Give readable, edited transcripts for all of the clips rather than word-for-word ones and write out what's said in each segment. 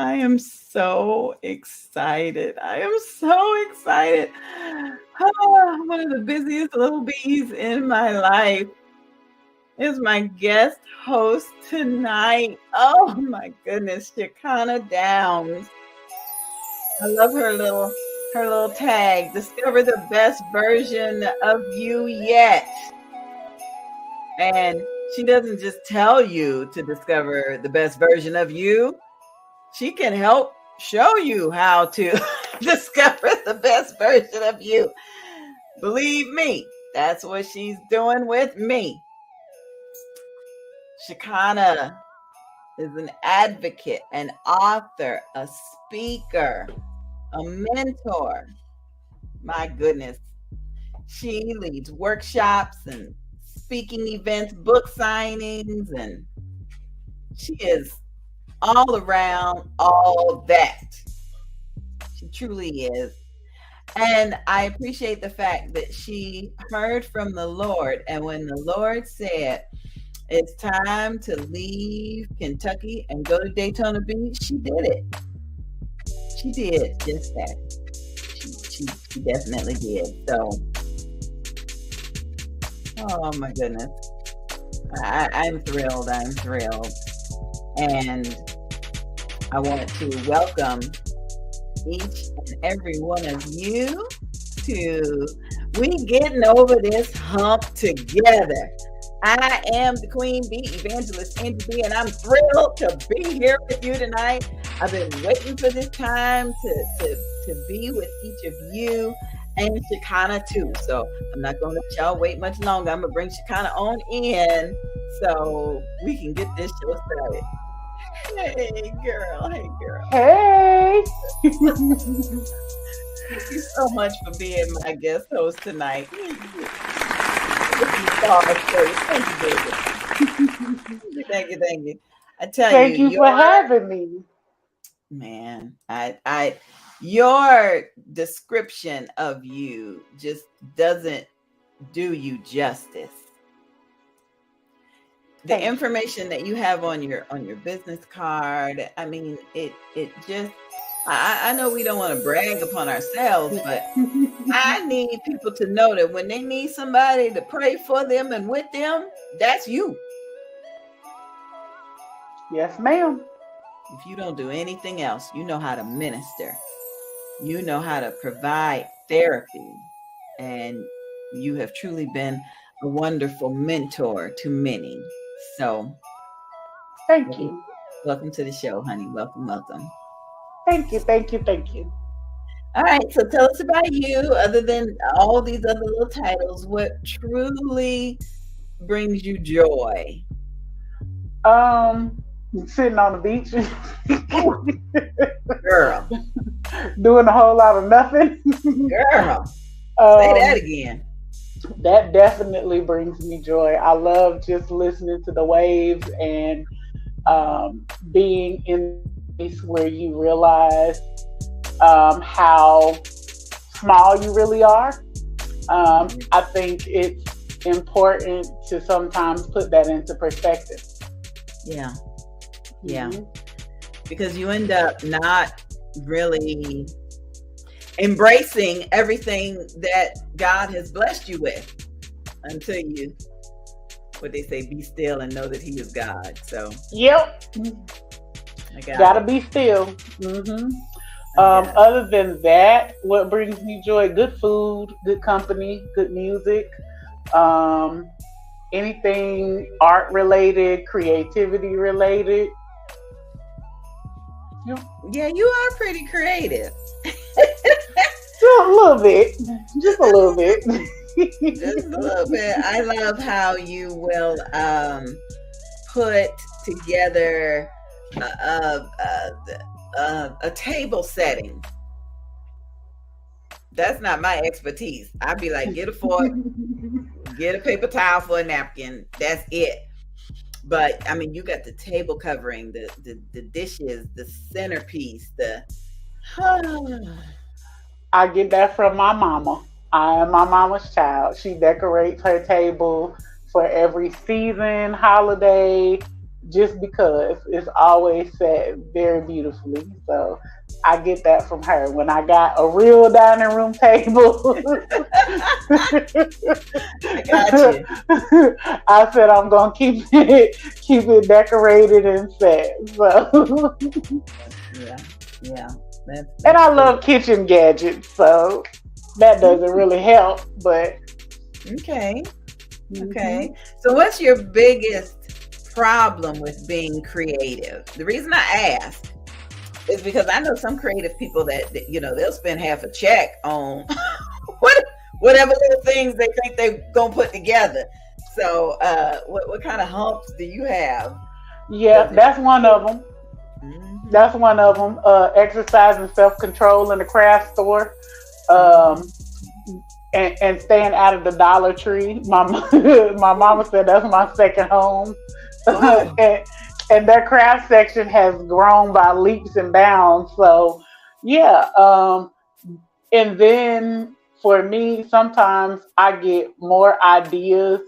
I am so excited. I am so excited. One of the busiest little bees in my life is my guest host tonight. Oh my goodness, Chaconna Downs. I love her little tag. Discover the best version of you yet. And she doesn't just tell you to discover the best version of you. She can help show you how to discover the best version of you. Believe me, that's what she's doing with me. Chaconna is an advocate, an author, a speaker, a mentor. My goodness. She leads workshops and speaking events, book signings, and she is all around all that. She truly is. And I appreciate the fact that she heard from the Lord. And when the Lord said, it's time to leave Kentucky and go to Daytona Beach, she did it. She did just that. She definitely did. So, oh my goodness. I'm thrilled. I'm thrilled. And I want to welcome each and every one of you to We Getting Over This Hump Together. I am the Queen Bee, Evangelist Angie BEE, and I'm thrilled to be here with you tonight. I've been waiting for this time to be with each of you and Chaconna too. So I'm not going to let y'all wait much longer. I'm going to bring Chaconna on in so we can get this show started. Hey, girl. Hey, girl. Hey. Thank you so much for being my guest host tonight. Thank you. I tell Thank you for having me. Man, I your description of you just doesn't do you justice. The information that you have on your business card, I mean, it just, I know we don't want to brag upon ourselves, but I need people to know that when they need somebody to pray for them and with them, that's you. Yes, ma'am. If you don't do anything else, you know how to minister. You know how to provide therapy. And you have truly been a wonderful mentor to many. So, thank you. Welcome to the show, honey. Welcome. Thank you. All right, so tell us about you, other than all these other little titles. What truly brings you joy? Sitting on the beach. Girl. Doing a whole lot of nothing. Girl. Say that again. That definitely brings me joy. I love just listening to the waves and being in a place where you realize how small you really are. I think it's important to sometimes put that into perspective. Yeah. Mm-hmm. Because you end up not really embracing everything that God has blessed you with until you, what they say, be still and know that He is God. So, yep. Gotta be still. Mm-hmm. Other than that, what brings me joy? Good food, good company, good music, anything art related, creativity related. Yeah, you are pretty creative. Just a little bit. Just a little bit. I love how you will put together a table setting. That's not my expertise. I'd be like, get a fork, get a paper towel for a napkin. That's it. But I mean, you got the table covering, the dishes, the centerpiece, I get that from my mama. I am my mama's child. She decorates her table for every season, holiday, just because it's always set very beautifully. So I get that from her. When I got a real dining room table, I got you. I said I'm gonna keep it decorated and set. So Yeah, yeah. and That's I cool. love kitchen gadgets, so that doesn't really help. But Okay. Okay. mhm. So what's your biggest problem with being creative? The reason I ask is because I know some creative people that they'll spend half a check on what whatever little things they think they're gonna put together. So what kind of humps do you have? Yeah, Because that's one of them. mm-hmm, That's one of them. Exercise and self control in the craft store. mm-hmm. Um, and staying out of the Dollar Tree. My mama said that's my second home, Oh. and that craft section has grown by leaps and bounds. So yeah, and then for me, sometimes I get more ideas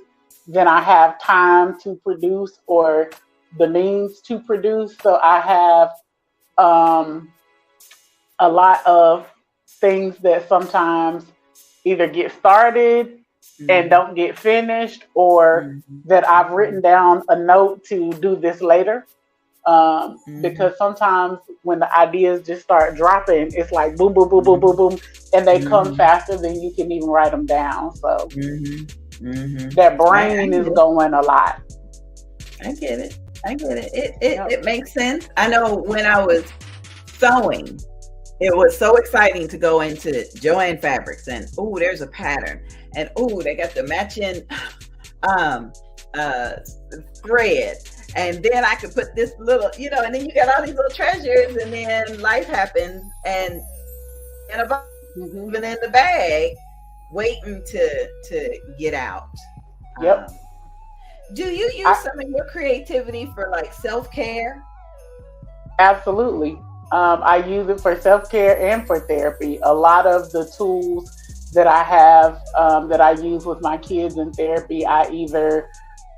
than I have time to produce or the means to produce. So I have um, a lot of things that sometimes either get started and Mm-hmm, don't get finished, or that I've mm-hmm, written down a note to do this later. mm-hmm, Because sometimes when the ideas just start dropping, it's like boom, boom, boom, boom, boom, boom, and they come mm-hmm, faster than you can even write them down. So mm-hmm, mm-hmm. that I brain get is it. going a lot. I get it. I get it. It Yep. it makes sense. I know when I was sewing, it was so exciting to go into Joanne Fabrics and oh, there's a pattern, and oh, they got the matching um uh thread, and then I could put this little, and then you got all these little treasures, and then life happens, and Hmm. even in the bag, waiting to get out. Yep. Um, do you use I some of your creativity for like self care? absolutely. I use it for self care and for therapy. A lot of the tools that I have that I use with my kids in therapy, I either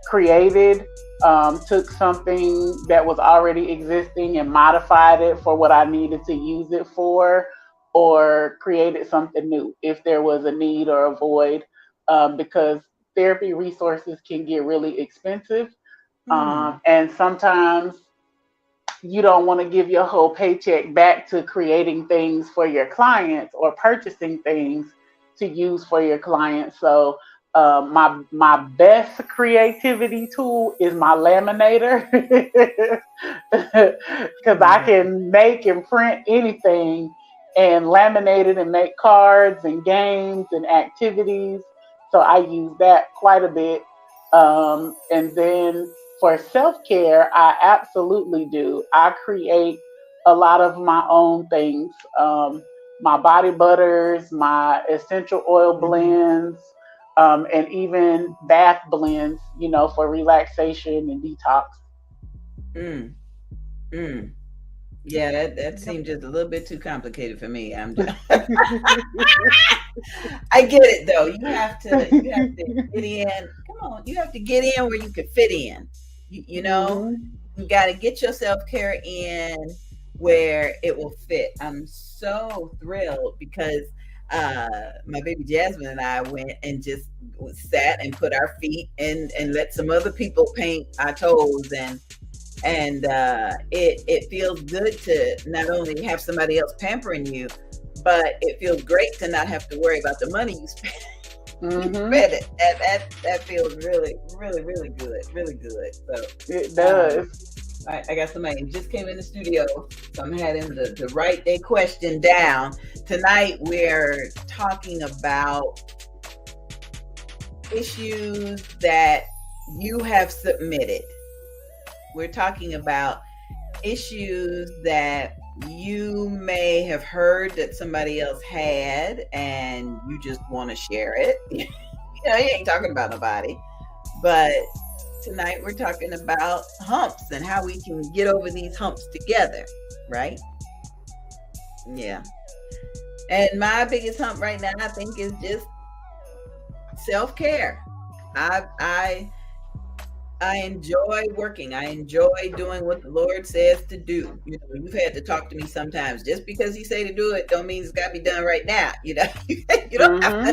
created, took something that was already existing and modified it for what I needed to use it for, or created something new if there was a need or a void, because therapy resources can get really expensive. Hmm. And sometimes you don't want to give your whole paycheck back to creating things for your clients or purchasing things to use for your clients. So my best creativity tool is my laminator because I Yeah. can make and print anything and laminate it and make cards and games and activities. So I use that quite a bit. And then for self care, I absolutely do. I create a lot of my own things. My body butters, my essential oil Hmm. blends, and even bath blends, for relaxation and detox. Mm. Mm. Yeah, that Yep. seemed just a little bit too complicated for me. I get it though. You have to get in. Come on, you have to get in where you can fit in. You know, Hmm. you got to get your self care in where it will fit. I'm so thrilled because my baby Jasmine and I went and just sat and put our feet in and let some other people paint our toes, and it feels good to not only have somebody else pampering you, but it feels great to not have to worry about the money you spend. You Hmm. spend it, and that feels really, really, really good, really good. So, It um, does. I got somebody who just came in the studio, so I'm having to write their question down. Tonight we're talking about issues that you have submitted. We're talking about issues that you may have heard that somebody else had and you just want to share it. You ain't talking about nobody. But tonight we're talking about humps and how we can get over these humps together, right? Yeah. And my biggest hump right now, I think, is just self care. I I enjoy working. I enjoy doing what the Lord says to do. You know, you've had to talk to me sometimes. Just because He say to do it, don't mean it's got to be done right now. You know, you don't Mm-hmm.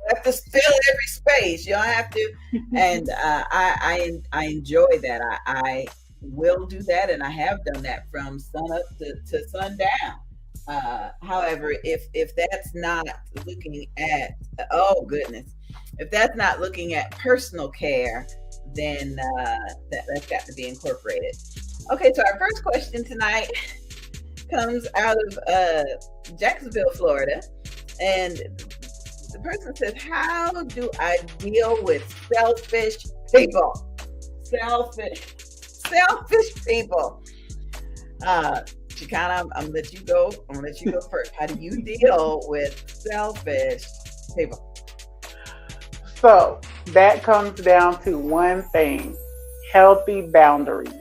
have to fill every space. You don't have to. And I enjoy that. I will do that, and I have done that from sun up to sundown. However, if that's not looking at, oh goodness, if that's not looking at personal care, then that's got to be incorporated. Okay, so our first question tonight comes out of Jacksonville, Florida, and the person says, "How do I deal with selfish people? Selfish people." Chaconna, I'm gonna let you go. I'm gonna let you go first. How do you deal with selfish people? So that comes down to one thing: healthy boundaries.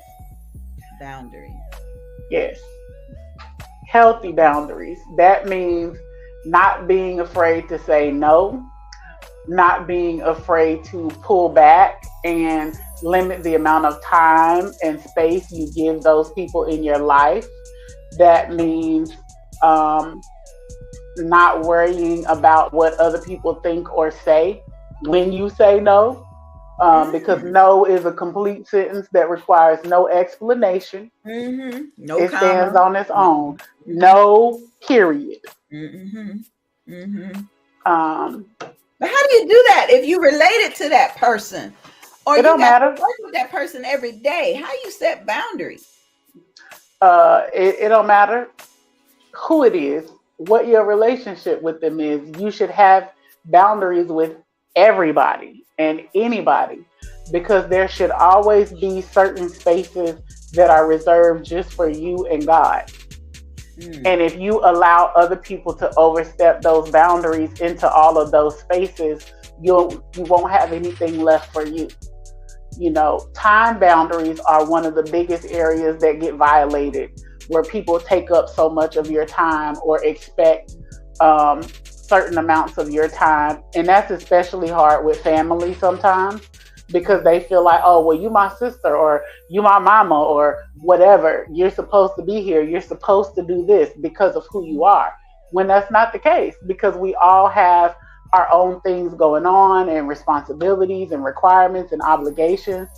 Boundaries. Yes, healthy boundaries. That means not being afraid to say no, not being afraid to pull back and limit the amount of time and space you give those people in your life. That means um, not worrying about what other people think or say when you say no, because Mm, no is a complete sentence that requires no explanation. no It stands comma. on its No. own. No, period. Mm-hmm. Mm-hmm. Um, But how do you do that if you related to that person or it you don't got to matter. work with that person every day? How you set boundaries? It don't matter who it is, what your relationship with them is. You should have boundaries with everybody and anybody, because there should always be certain spaces that are reserved just for you and God. Mm, And if you allow other people to overstep those boundaries into all of those spaces, you won't have anything left for you. You know, time boundaries are one of the biggest areas that get violated, where people take up so much of your time or expect certain amounts of your time. And that's especially hard with family sometimes, because they feel like, oh, well, you my sister, or you my mama, or whatever. You're supposed to be here. You're supposed to do this because of who you are. When that's not the case, because we all have our own things going on, and responsibilities and requirements and obligations.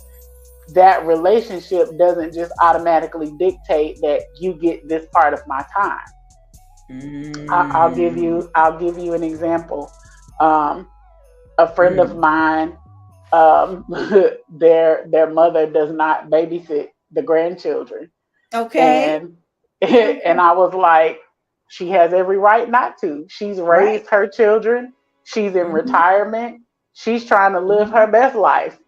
That relationship doesn't just automatically dictate that you get this part of my time. mm, I'll give you an example. Um, a friend of mm. mine, their mother does not babysit the grandchildren, Okay. and Okay. and I was like, she has every right not to. She's Right. raised her children. She's in Mm-hmm. retirement. She's trying to live her Mm-hmm. best life.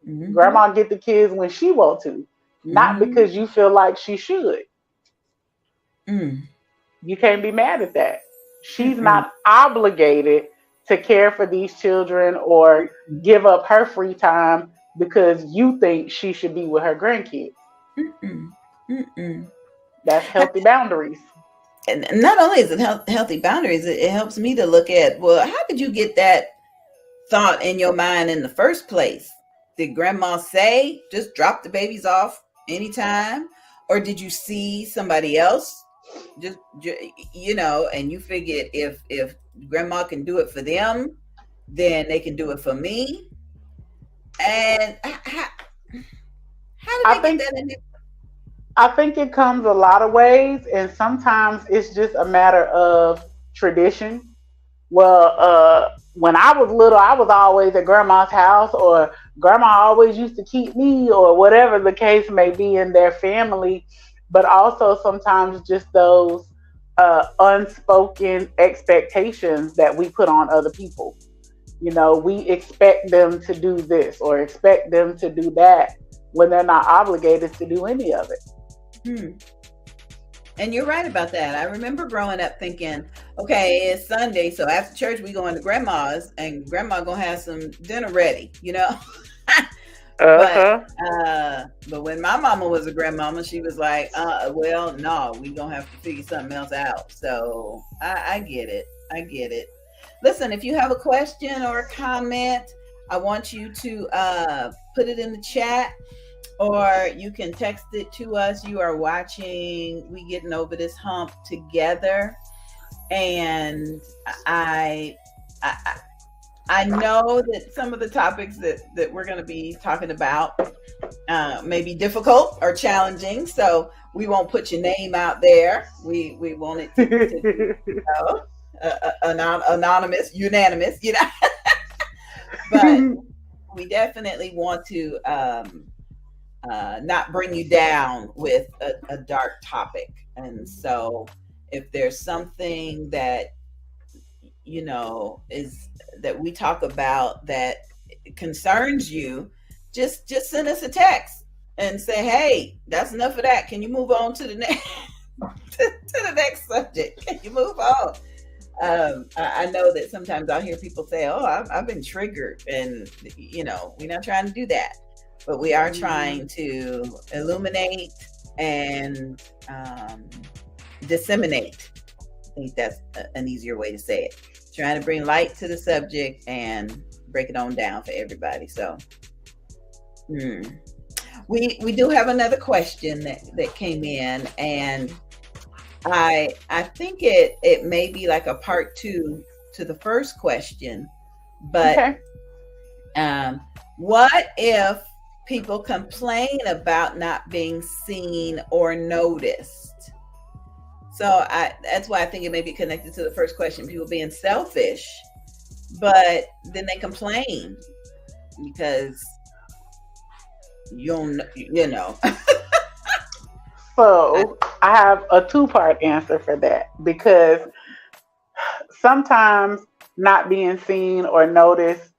Mm-hmm. Grandma get the kids when she want to, not Mm-hmm. because you feel like she should. Mm, You can't be mad at that. She's mm-mm, not obligated to care for these children or give up her free time because you think she should be with her grandkids. mm-mm, mm-mm. That's healthy boundaries. And not only is it healthy boundaries, it helps me to look at, well, how did you get that thought in your mind in the first place? Did grandma say just drop the babies off anytime, or did you see somebody else and you figured if grandma can do it for them, then they can do it for me? And how did I they get think that in there? I think it comes a lot of ways, and sometimes it's just a matter of tradition. Well, when I was little, I was always at grandma's house, or grandma always used to keep me, or whatever the case may be in their family. But also sometimes just those unspoken expectations that we put on other people. You know, we expect them to do this or expect them to do that when they're not obligated to do any of it. Hmm. And you're right about that. I remember growing up thinking, okay, it's Sunday, so after church we going to grandma's, and grandma gonna have some dinner ready, you know. Uh but huh. but when my mama was a grandmama, she was like, well, no, we gonna have to figure something else out. So I get it. I get it. Listen, if you have a question or a comment, I want you to put it in the chat, or you can text it to us. You are watching We Getting Over This Hump together, and I, I, I know that some of the topics that we're going to be talking about may be difficult or challenging, so we won't put your name out there. We want it to be, anonymous, unanimous, but we definitely want to not bring you down with a dark topic. And so if there's something that is that we talk about that concerns you, just send us a text and say, hey, that's enough of that, can you move on to the next to the next subject, can you move on? I know that sometimes I'll hear people say, oh, I've been triggered, and we're not trying to do that, but we are trying to illuminate and disseminate. I think that's an easier way to say it. Trying to bring light to the subject and break it on down for everybody. So we do have another question that came in, and I think it may be like a part 2 to the first question, but okay. What if people complain about not being seen or noticed? So that's why I think it may be connected to the first question, people being selfish, but then they complain because you know. So I have a 2-part answer for that, because sometimes not being seen or noticed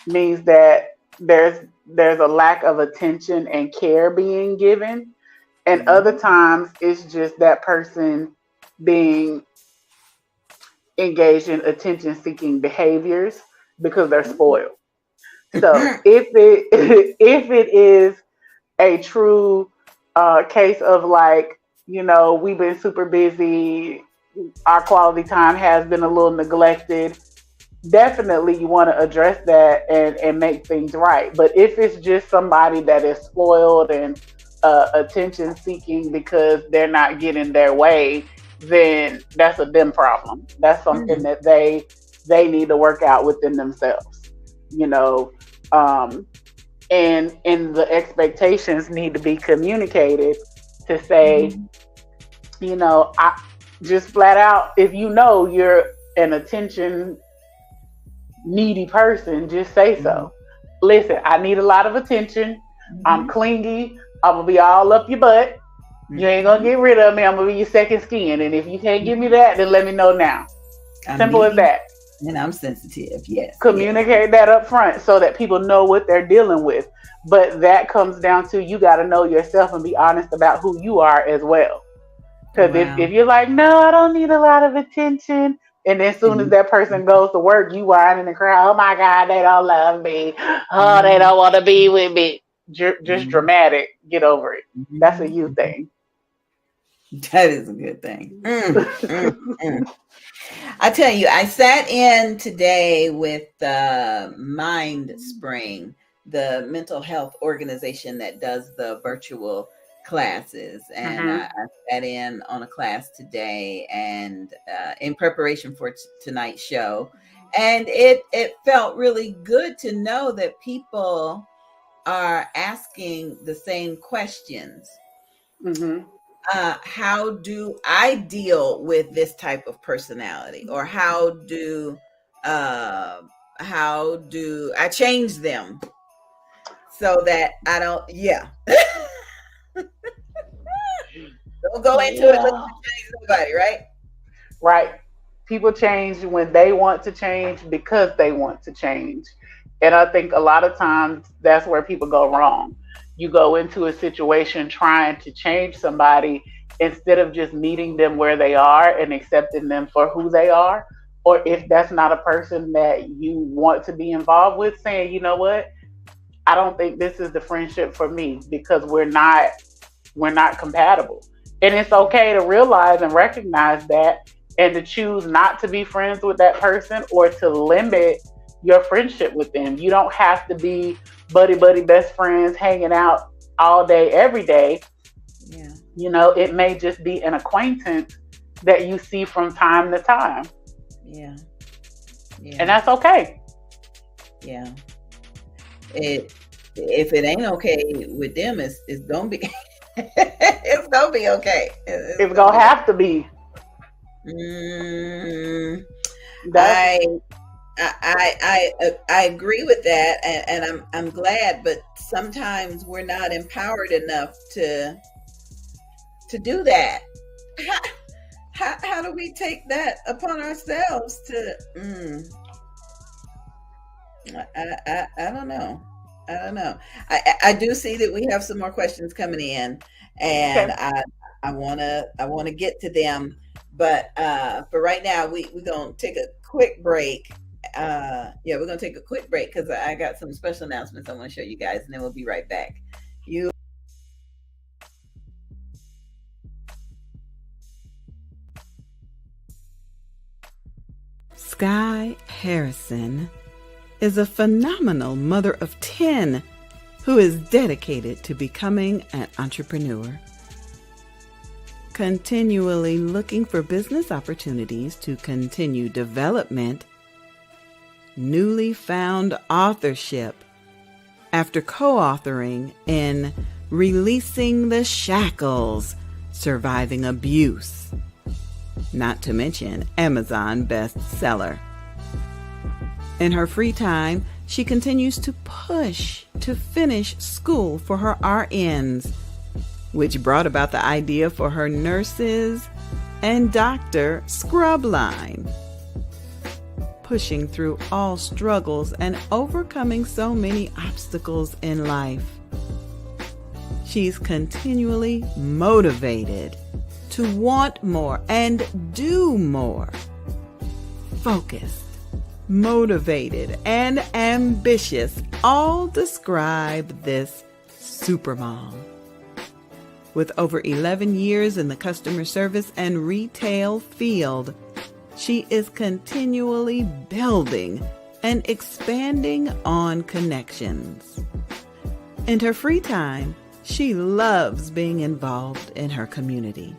means that there's a lack of attention and care being given. And other times it's just that person being engaged in attention-seeking behaviors because they're spoiled. So if it is a true case of like, we've been super busy, our quality time has been a little neglected, definitely you want to address that and make things right. But if it's just somebody that is spoiled and attention seeking because they're not getting their way, then that's a them problem. That's something that they need to work out within themselves, and the expectations need to be communicated to say, I just flat out, if you're an attention needy person, just say so. Listen, I need a lot of attention. I'm clingy. I'm gonna be all up your butt. You ain't gonna get rid of me. I'm gonna be your second skin. And if you can't give me that, then let me know now. Simple as that. And I'm sensitive, yes. Communicate that up front so that people know what they're dealing with. But that comes down to, you got to know yourself and be honest about who you are as well. Because if you're like, no, I don't need a lot of attention, and then as soon as that person goes to work, you whining and crying, oh my God, they don't love me. Oh, they don't want to be with me. Just dramatic. Get over it. That's a you thing. That is a good thing. I tell you, I sat in today with Mind Spring, the mental health organization that does the virtual classes. And I sat in on a class today, and in preparation for tonight's show. And it felt really good to know that people are asking the same questions. How do I deal with this type of personality, or how do I change them so that I don't don't go into it looking to change somebody, right? People change when they want to change because they want to change. And I think a lot of times that's where people go wrong. You go into a situation trying to change somebody instead of just meeting them where they are and accepting them for who they are. Or if that's not a person that you want to be involved with, saying, you know what, I don't think this is the friendship for me because we're not compatible. And it's okay to realize and recognize that, and to choose not to be friends with that person, or to limit your friendship with them. You don't have to be buddy best friends hanging out all day every day. Yeah. It may just be an acquaintance that you see from time to time. Yeah. Yeah. And that's okay. Yeah. If it ain't okay with them, it's gonna be it's gonna be okay. It's gonna have to be. I agree with that, and I'm glad, but sometimes we're not empowered enough to do that. How do we take that upon ourselves to? I don't know. I do see that we have some more questions coming in, and Okay. I wanna get to them, but for right now we're gonna take a quick break. Yeah, we're gonna take a quick break because I got some special announcements I want to show you guys, and then we'll be right back. You. Sky Harrison is a phenomenal mother of 10 who is dedicated to becoming an entrepreneur. Continually looking for business opportunities to continue development, newly found authorship after co-authoring in Releasing the Shackles, Surviving Abuse, not to mention Amazon bestseller. In her free time, she continues to push to finish school for her RNs, which brought about the idea for her nurses and doctor scrub line. Pushing through all struggles and overcoming so many obstacles in life, she's continually motivated to want more and do more. Focused, motivated, and ambitious all describe this supermom. With over 11 years in the customer service and retail field, she is continually building and expanding on connections. In her free time, she loves being involved in her community.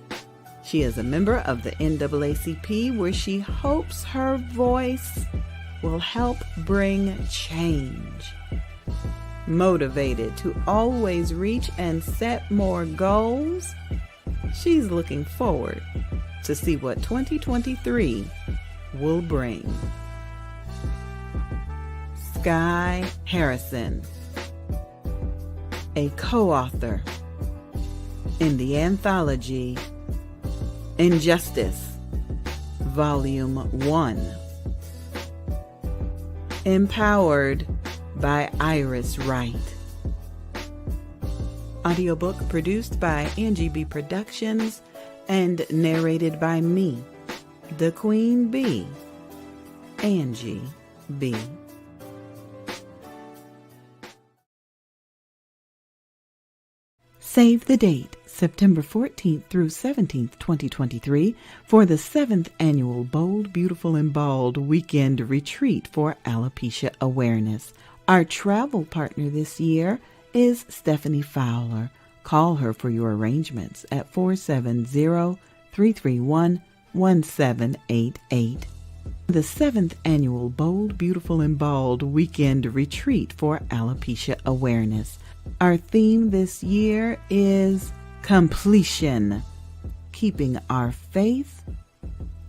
She is a member of the NAACP, where she hopes her voice will help bring change. Motivated to always reach and set more goals, she's looking forward to see what 2023 will bring. Sky Harrison, a co-author in the anthology Injustice, Volume 1. Empowered by Iris Wright. Audiobook produced by Angie BEE Productions and narrated by me, the Queen Bee, Angie BEE. Save the date, September 14th through 17th, 2023, for the 7th Annual Bold, Beautiful, and Bald Weekend Retreat for Alopecia Awareness. Our travel partner this year is Stephanie Fowler. Call her for your arrangements at 470-331-1788. The 7th Annual Bold, Beautiful, and Bald Weekend Retreat for Alopecia Awareness. Our theme this year is completion, keeping our faith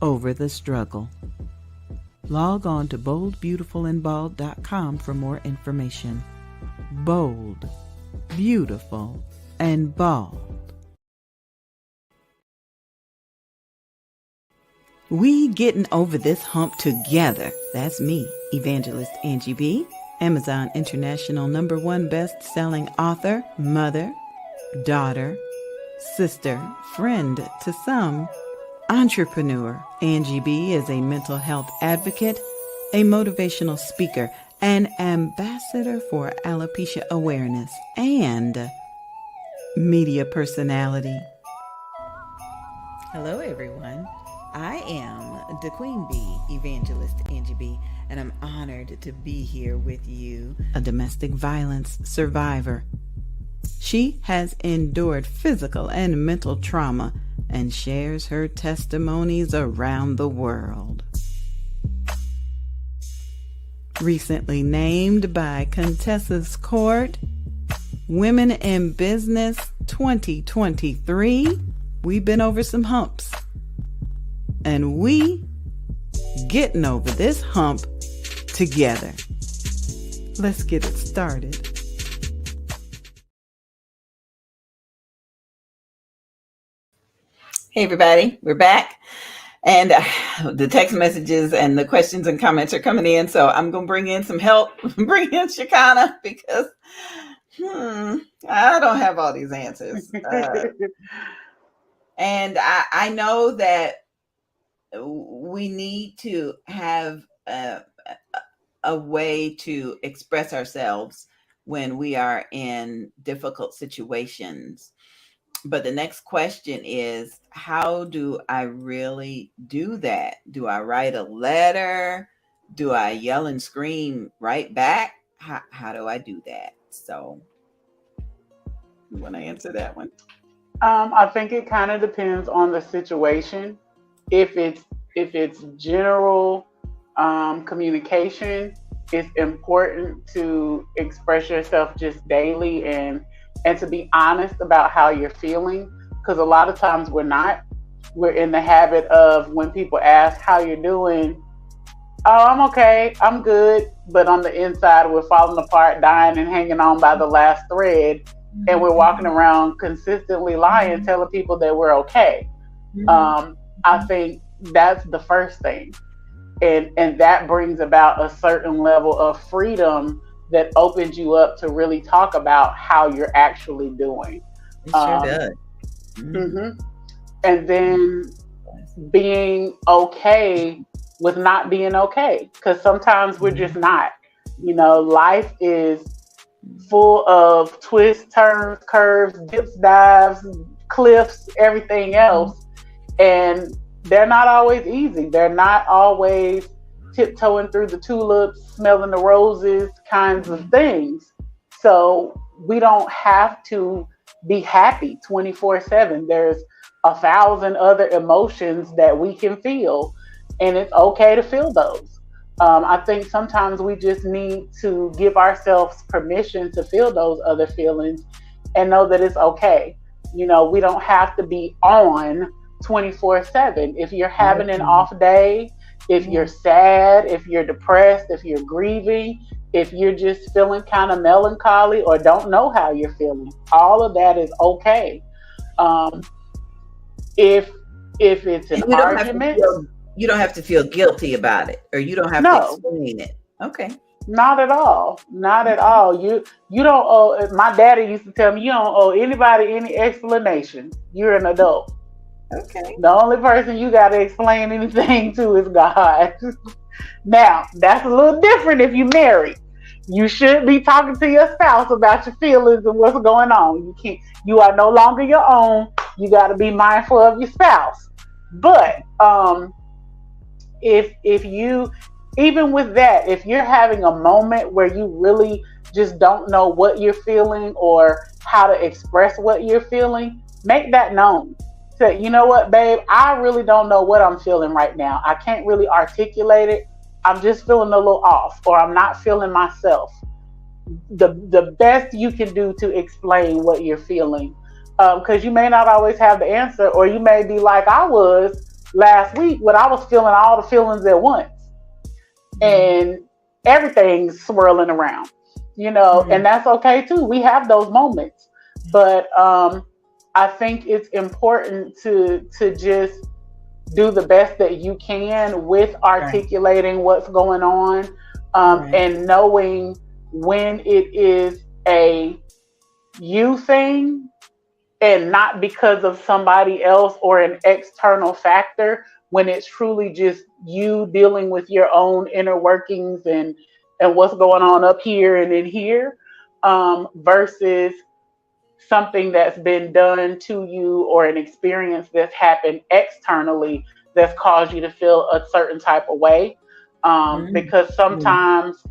over the struggle. Log on to boldbeautifulandbald.com for more information. Bold, beautiful, and bald. We getting over this hump together. That's me, Evangelist Angie BEE, Amazon International #1 best-selling author, mother, daughter, sister, friend to some, entrepreneur. Angie BEE is a mental health advocate, a motivational speaker, an ambassador for alopecia awareness, and media personality. Hello, everyone. I am the Queen Bee, Evangelist Angie BEE, and I'm honored to be here with you, a domestic violence survivor. She has endured physical and mental trauma and shares her testimonies around the world. Recently named by Contessa's Court Women in Business 2023, we've been over some humps. And we getting over this hump together. Let's get it started. Hey everybody, we're back. And the text messages and the questions and comments are coming in. So I'm going to bring in some help. Bring in Chaconna because I don't have all these answers. And I know that we need to have a way to express ourselves when we are in difficult situations. But the next question is, how do I really do that? Do I write a letter? Do I yell and scream right back? How do I do that? So you want to answer that one? I think it kind of depends on the situation. If it's general communication, it's important to express yourself just daily and to be honest about how you're feeling. Because a lot of times we're in the habit of, when people ask how you're doing, oh, I'm okay, I'm good, but on the inside we're falling apart, dying and hanging on by the last thread, and we're walking around consistently lying, telling people that we're okay. I think that's the first thing, and that brings about a certain level of freedom that opens you up to really talk about how you're actually doing. It sure does. Mm-hmm. And then being okay with not being okay, because sometimes we're just not. Life is full of twists, turns, curves, dips, dives, cliffs, everything else. And they're not always easy. They're not always tiptoeing through the tulips, smelling the roses kinds of things. So we don't have to be happy 24/7. There's 1,000 other emotions that we can feel, and it's okay to feel those. I think sometimes we just need to give ourselves permission to feel those other feelings and know that it's okay. We don't have to be on 24/7. If you're having an off day, if you're sad, if you're depressed, if you're grieving, if you're just feeling kind of melancholy or don't know how you're feeling, all of that is okay. If it's an argument, you don't have to feel guilty about it, or you don't have to explain it. Okay. Not at all. Not at all. You don't owe. My daddy used to tell me, you don't owe anybody any explanation. You're an adult. Okay. The only person you got to explain anything to is God. Now, that's a little different if you're married. You should be talking to your spouse about your feelings and what's going on. You are no longer your own. You got to be mindful of your spouse. But if you, even with that, if you're having a moment where you really just don't know what you're feeling or how to express what you're feeling, make that known. Say, you know what, babe, I really don't know what I'm feeling right now. I can't really articulate it. I'm just feeling a little off, or I'm not feeling myself. The best you can do to explain what you're feeling, because you may not always have the answer, or you may be like I was last week when I was feeling all the feelings at once, and everything's swirling around, and that's okay too. We have those moments, but I think it's important to just do the best that you can with articulating what's going on, and knowing when it is a you thing and not because of somebody else or an external factor, when it's truly just you dealing with your own inner workings and what's going on up here and in here, versus something that's been done to you or an experience that's happened externally that's caused you to feel a certain type of way. Mm, Because mm, sometimes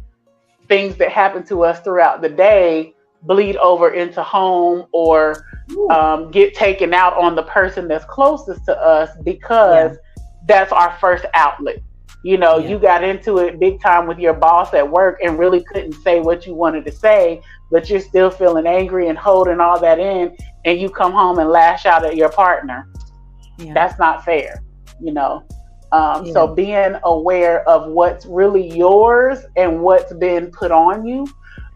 things that happen to us throughout the day bleed over into home, or ooh, get taken out on the person that's closest to us, yeah, because that's our first outlet. You know, yeah, you got into it big time with your boss at work and really couldn't say what you wanted to say, but you're still feeling angry and holding all that in, and you come home and lash out at your partner. yeah, That's not fair, you know. yeah. So being aware of what's really yours and what's been put on you,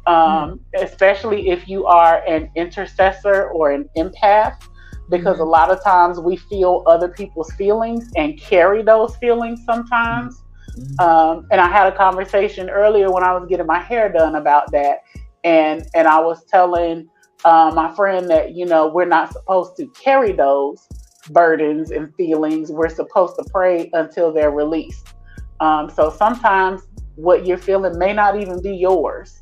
Mm, especially if you are an intercessor or an empath, because a mm-hmm, lot of times we feel other people's feelings and carry those feelings mm, sometimes. mm, And I had a conversation earlier when I was getting my hair done about that, and I was telling my friend that, you know, we're not supposed to carry those burdens and feelings. We're supposed to pray until they're released. So sometimes what you're feeling may not even be yours.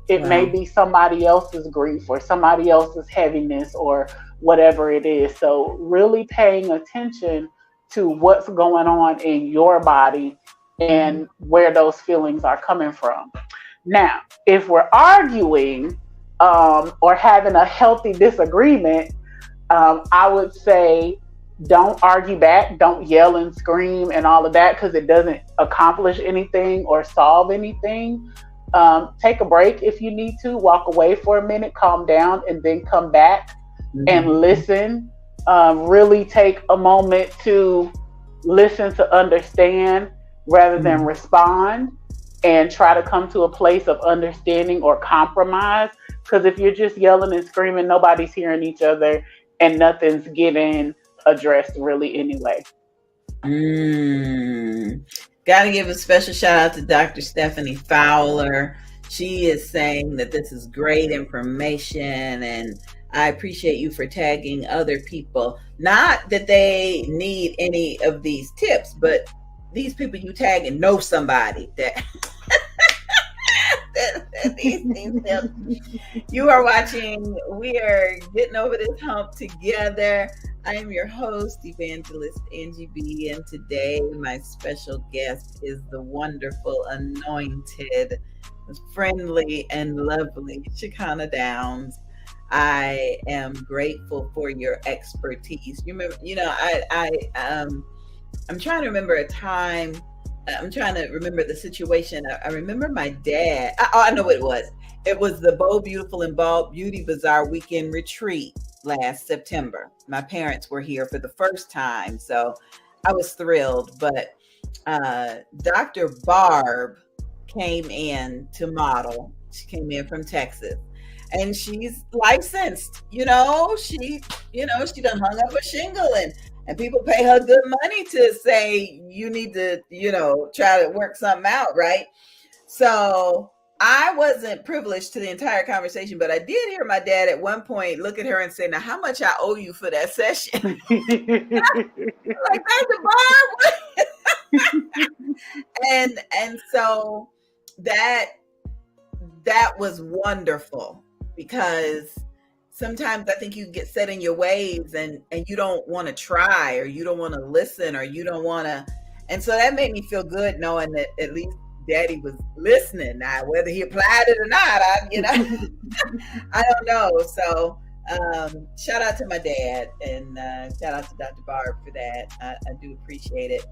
It may wow. be somebody else's grief or somebody else's heaviness or whatever it is. So really paying attention to what's going on in your body Mm-hmm, and where those feelings are coming from. Now, if we're arguing, or having a healthy disagreement, I would say don't argue back, don't yell and scream and all of that, because it doesn't accomplish anything or solve anything. Take a break if you need to, walk away for a minute, calm down, and then come back and mm-hmm, listen. Really take a moment to listen to understand rather than mm. respond, and try to come to a place of understanding or compromise. Because if you're just yelling and screaming, nobody's hearing each other and nothing's getting addressed really anyway. Mm. Got to give a special shout out to Dr. Stephanie Fowler. She is saying that this is great information, and I appreciate you for tagging other people. Not that they need any of these tips, but these people you tag and know somebody that, that needs these tips. You are watching, we are getting over this hump together. I am your host, Evangelist Angie BEE, and today my special guest is the wonderful, anointed, friendly, and lovely Chaconna Downs. I am grateful for your expertise. You remember, I'm trying to remember a time. I'm trying to remember the situation. I remember my dad. I know what it was. It was the Bold, Beautiful, and Bald Beauty Bazaar weekend retreat last September. My parents were here for the first time, so I was thrilled. But Dr. Barb came in to model. She came in from Texas. And she's licensed, she done hung up a shingle, and people pay her good money to say you need to, try to work something out, right? So I wasn't privileged to the entire conversation, but I did hear my dad at one point look at her and say, "Now, how much I owe you for that session?" Like, Dr. Barb. And so that that was wonderful, because sometimes I think you get set in your ways, and you don't want to try, or you don't want to listen, or you don't want to. And so that made me feel good, knowing that at least Daddy was listening. Now, whether he applied it or not, I don't know. So shout out to my dad, and shout out to Dr. Barb for that. I do appreciate it.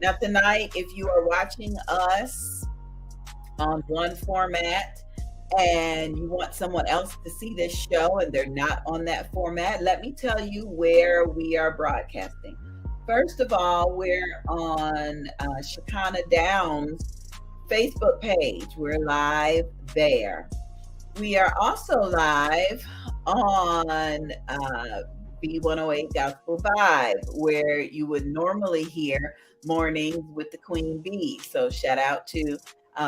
Now, tonight, if you are watching us on one format and you want someone else to see this show and they're not on that format, let me tell you where we are broadcasting. First of all, we're on Chaconna Downs Facebook page. We're live there. We are also live on B108 Gospel Vibe, where you would normally hear Mornings with the Queen Bee. So shout out to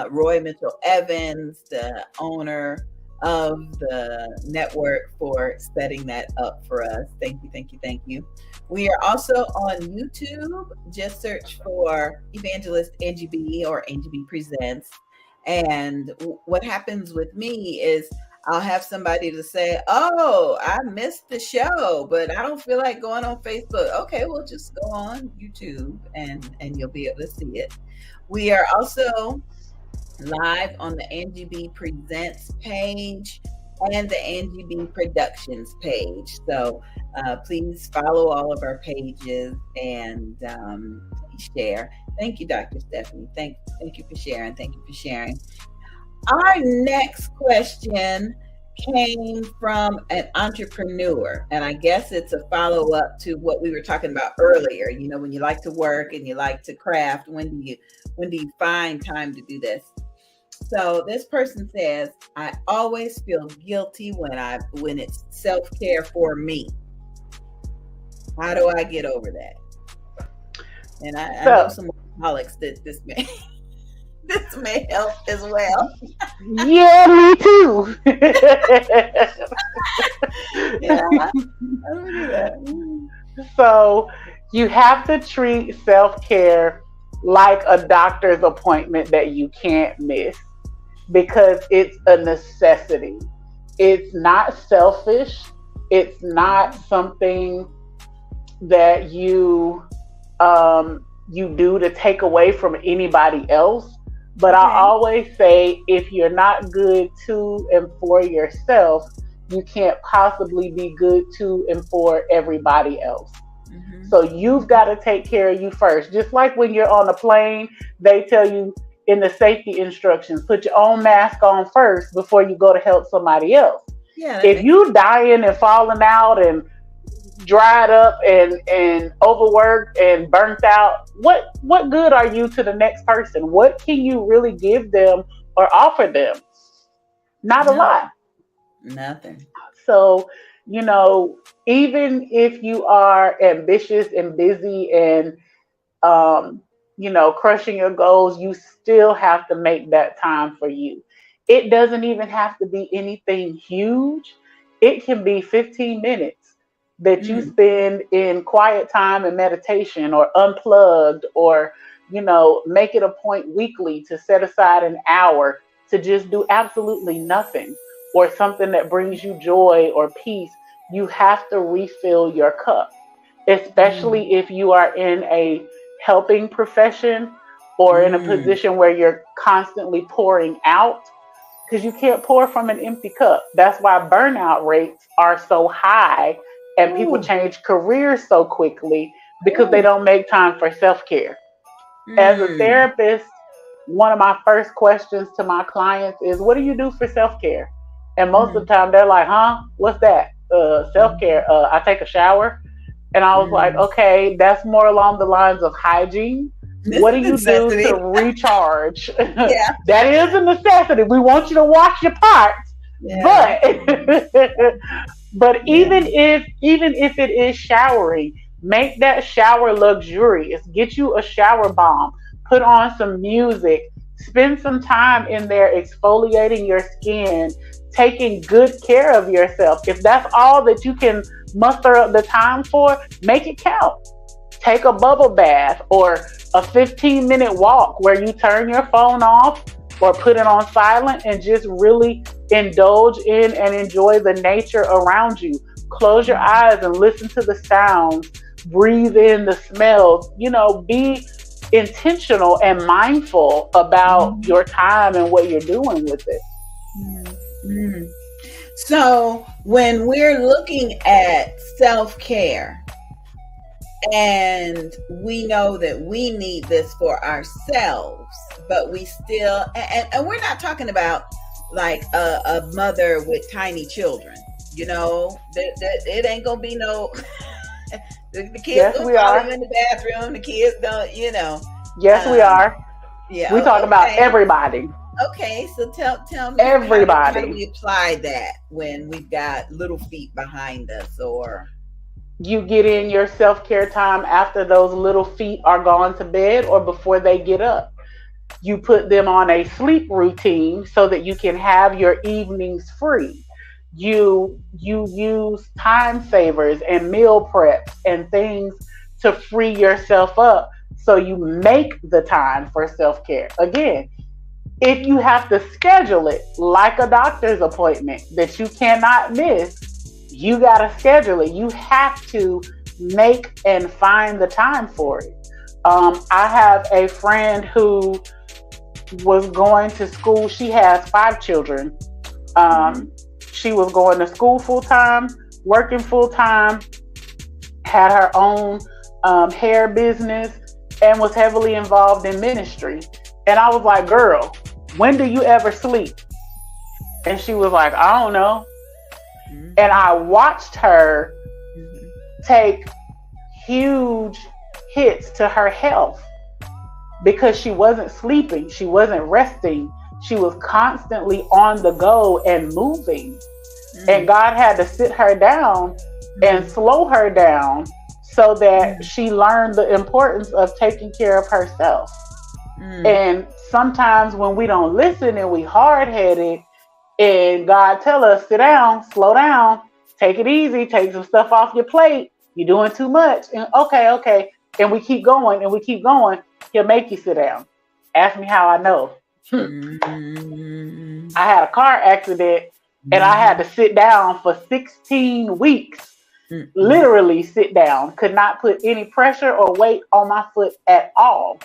Roy Mitchell Evans, the owner of the network, for setting that up for us. Thank you, thank you, thank you. We are also on YouTube. Just search for Evangelist Angie BEE or Angie BEE Presents. And what happens with me is I'll have somebody to say, "Oh, I missed the show, but I don't feel like going on Facebook." Okay, well, just go on YouTube and you'll be able to see it. We are also live on the Angie B Presents page and the Angie B Productions page. So please follow all of our pages and please share. Thank you, Dr. Stephanie. Thank you for sharing. Thank you for sharing. Our next question came from an entrepreneur, and I guess it's a follow up to what we were talking about earlier. You know, when you like to work and you like to craft, when do you find time to do this? So this person says, I always feel guilty when it's self-care for me. How do I get over that? And I know some alcoholics that this may this may help as well. Yeah, me too. Yeah, how do we do that? So you have to treat self-care like a doctor's appointment that you can't miss because it's a necessity. It's not selfish. It's not something that you do to take away from anybody else. But okay. I always say, if you're not good to and for yourself, you can't possibly be good to and for everybody else. Mm-hmm. So you've got to take care of you first. Just like when you're on a plane, they tell you in the safety instructions, put your own mask on first before you go to help somebody else. Yeah, if you dying and falling out and dried up and overworked and burnt out, what good are you to the next person? What can you really give them or offer them? Not a lot. Nothing. So, even if you are ambitious and busy and crushing your goals, you still have to make that time for you. It doesn't even have to be anything huge. It can be 15 minutes that you spend in quiet time and meditation, or unplugged, or, make it a point weekly to set aside an hour to just do absolutely nothing, or something that brings you joy or peace. You have to refill your cup, especially if you are in a helping profession or in a position where you're constantly pouring out, because you can't pour from an empty cup. That's why burnout rates are so high and people change careers so quickly, because they don't make time for self-care. As a therapist, one of my first questions to my clients is, what do you do for self-care? And most of the time they're like, what's that? Self-care. I take a shower. And I was like, okay, that's more along the lines of hygiene. What do you do to recharge? Yeah. That is a necessity. We want you to wash your parts. Yeah. But even if it is showering, make that shower luxurious. Get you a shower bomb. Put on some music. Spend some time in there exfoliating your skin, taking good care of yourself. If that's all that you can muster up the time for, make it count. Take a bubble bath or a 15-minute walk where you turn your phone off or put it on silent and just really indulge in and enjoy the nature around you. Close your eyes and listen to the sounds. Breathe in the smells. Be intentional and mindful about your time and what you're doing with it. Mm-hmm. So when we're looking at self-care, and we know that we need this for ourselves, but we still, and we're not talking about like a mother with tiny children, it ain't gonna be no, the kids don't follow you in the bathroom, the kids don't, Yes, we are. Yeah, we talk about everybody. Okay, so tell me, everybody. How do we apply that when we've got little feet behind us? Or you get in your self-care time after those little feet are gone to bed or before they get up. You put them on a sleep routine so that you can have your evenings free. You use time savers and meal preps and things to free yourself up, so you make the time for self-care. Again, If you have to schedule it like a doctor's appointment that you cannot miss, you got to schedule it. You have to make and find the time for it. I have a friend who was going to school. She has 5 children. She was going to school full time, working full time, had her own hair business, and was heavily involved in ministry. And I was like, girl, when do you ever sleep? And she was like, I don't know. And I watched her take huge hits to her health because she wasn't sleeping. She wasn't resting. She was constantly on the go and moving. And God had to sit her down and slow her down so that she learned the importance of taking care of herself. And sometimes when we don't listen and we hard-headed and God tell us, sit down, slow down, take it easy, take some stuff off your plate. You're doing too much. And okay. And we keep going and we keep going. He'll make you sit down. Ask me how I know. I had a car accident and I had to sit down for 16 weeks. Literally sit down. Could not put any pressure or weight on my foot at all.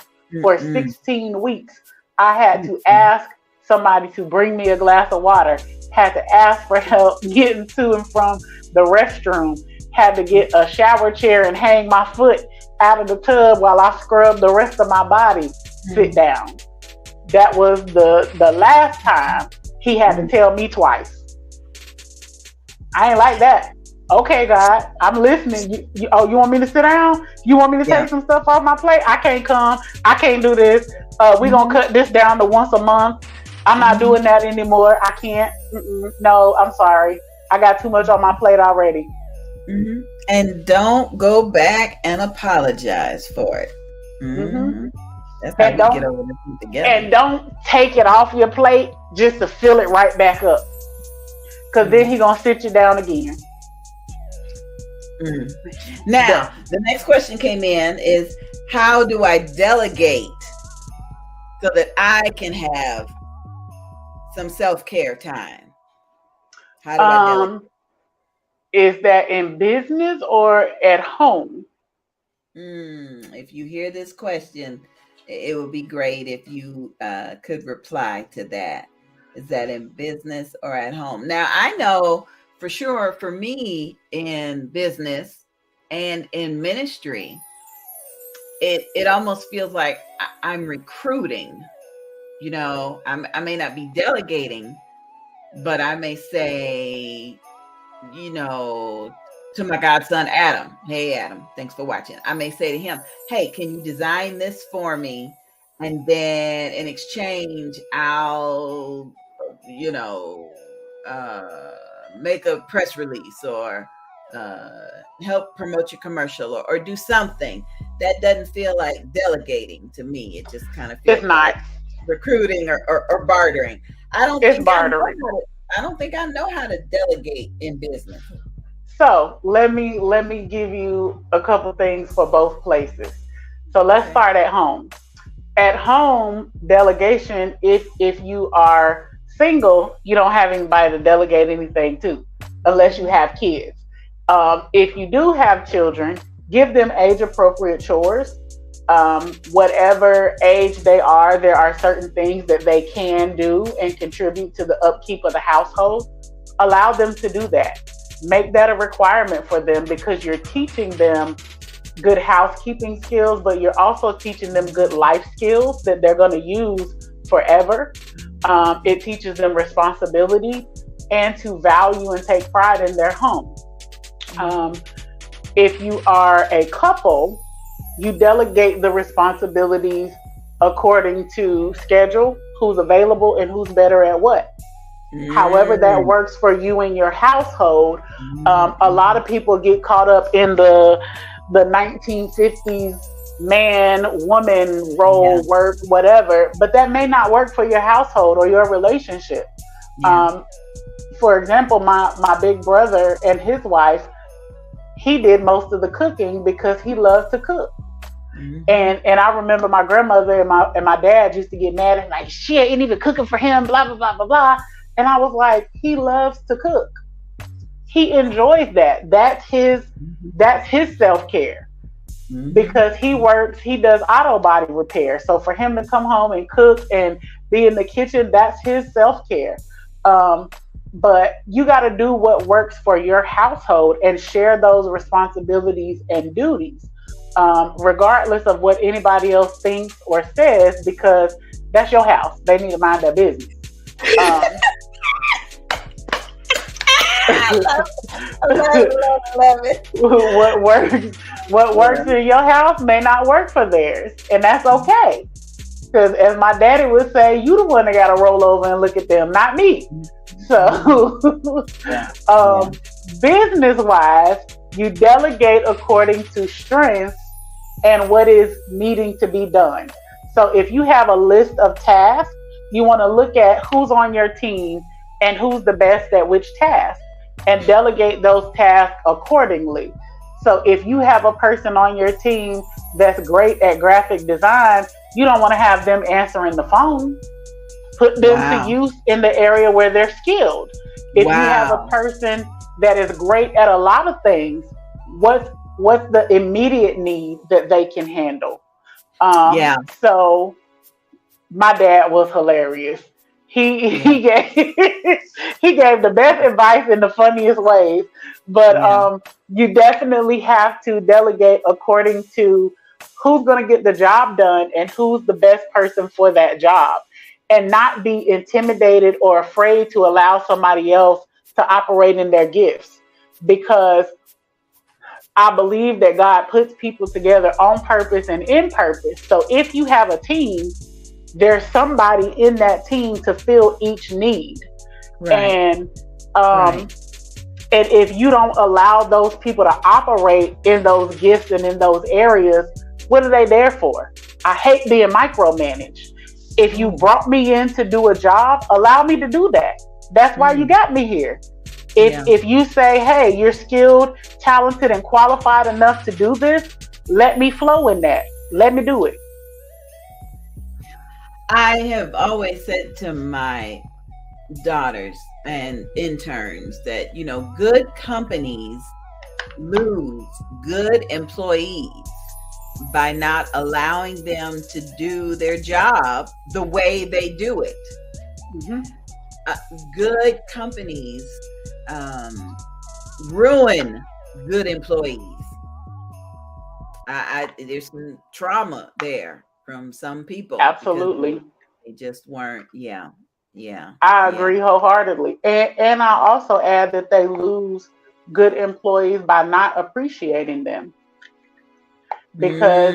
For 16 weeks, I had to ask somebody to bring me a glass of water, had to ask for help getting to and from the restroom, had to get a shower chair and hang my foot out of the tub while I scrubbed the rest of my body, sit down. That was the last time he had to tell me twice. I ain't like that. Okay, God, I'm listening. You want me to sit down? You want me to take some stuff off my plate? I can't come. I can't do this. We're going to cut this down to once a month. I'm not doing that anymore. I can't. No, I'm sorry. I got too much on my plate already. And don't go back and apologize for it. That's how you get over this together. And don't take it off your plate just to fill it right back up. Because then he's going to sit you down again. Now, the next question came in is, how do I delegate so that I can have some self-care time? How do I delegate? Is that in business or at home? If you hear this question, it would be great if you could reply to that. Is that in business or at home? Now, I know for sure, for me in business and in ministry, it almost feels like I'm recruiting. You know, I may not be delegating, but I may say, you know, to my godson Adam, hey Adam, thanks for watching. I may say to him, hey, can you design this for me? And then in exchange, I'll, you know, make a press release or help promote your commercial or do something. That doesn't feel like delegating to me. It just kind of feels it's not like recruiting or bartering. I don't think I know how to delegate in business. So let me give you a couple things for both places. So let's start at home. At home, delegation, if you are single, you don't have anybody to delegate anything to unless you have kids. If you do have children, give them age appropriate chores. Whatever age they are, there are certain things that they can do and contribute to the upkeep of the household. Allow them to do that. Make that a requirement for them because you're teaching them good housekeeping skills, but you're also teaching them good life skills that they're going to use forever. It teaches them responsibility and to value and take pride in their home. If you are a couple, you delegate the responsibilities according to schedule, who's available and who's better at what. However that works for you and your household. A lot of people get caught up in the 1950s man-woman role, work, whatever, but that may not work for your household or your relationship. For example, my big brother and his wife, he did most of the cooking because he loved to cook. Mm-hmm. And I remember my grandmother and my dad used to get mad and like, she ain't even cooking for him, blah blah blah blah blah. And I was like, he loves to cook. He enjoys that. That's his self care Mm-hmm. because he works, he does auto body repair. So for him to come home and cook and be in the kitchen, that's his self care. Um, but you got to do what works for your household and share those responsibilities and duties, regardless of what anybody else thinks or says, because that's your house. They need to mind their business. Um, I love I love it, love it, love it. what works what Yeah. works in your house may not work for theirs, and that's okay. Because as my daddy would say, you the one that got to roll over and look at them, not me. Mm-hmm. So, Yeah. Yeah. um, business wise, you delegate according to strengths and what is needing to be done. So if you have a list of tasks, you want to look at who's on your team and who's the best at which task and delegate those tasks accordingly. So if you have a person on your team that's great at graphic design, you don't want to have them answering the phone. Put them to Wow. use in the area where they're skilled. If you have a Wow. person that is great at a lot of things, what's the immediate need that they can handle? Yeah. So my dad was hilarious. He Yeah. he gave he gave the best advice in the funniest ways. But Yeah. you definitely have to delegate according to who's going to get the job done and who's the best person for that job, and not be intimidated or afraid to allow somebody else to operate in their gifts, because I believe that God puts people together on purpose and in purpose. So if you have a team, there's somebody in that team to fill each need. Right. And Right. and if you don't allow those people to operate in those gifts and in those areas, what are they there for? I hate being micromanaged. If you Oh. brought me in to do a job, allow me to do that. That's why you Mm. got me here. If Yeah. if you say, hey, you're skilled, talented, and qualified enough to do this, let me flow in that. Let me do it. I have always said to my daughters and interns that, good companies lose good employees by not allowing them to do their job the way they do it. Hmm. Uh, Good companies um, ruin good employees. There's some trauma there from some people because Absolutely. they just weren't. Yeah, yeah, I yeah. agree wholeheartedly. And I also add that they lose good employees by not appreciating them, because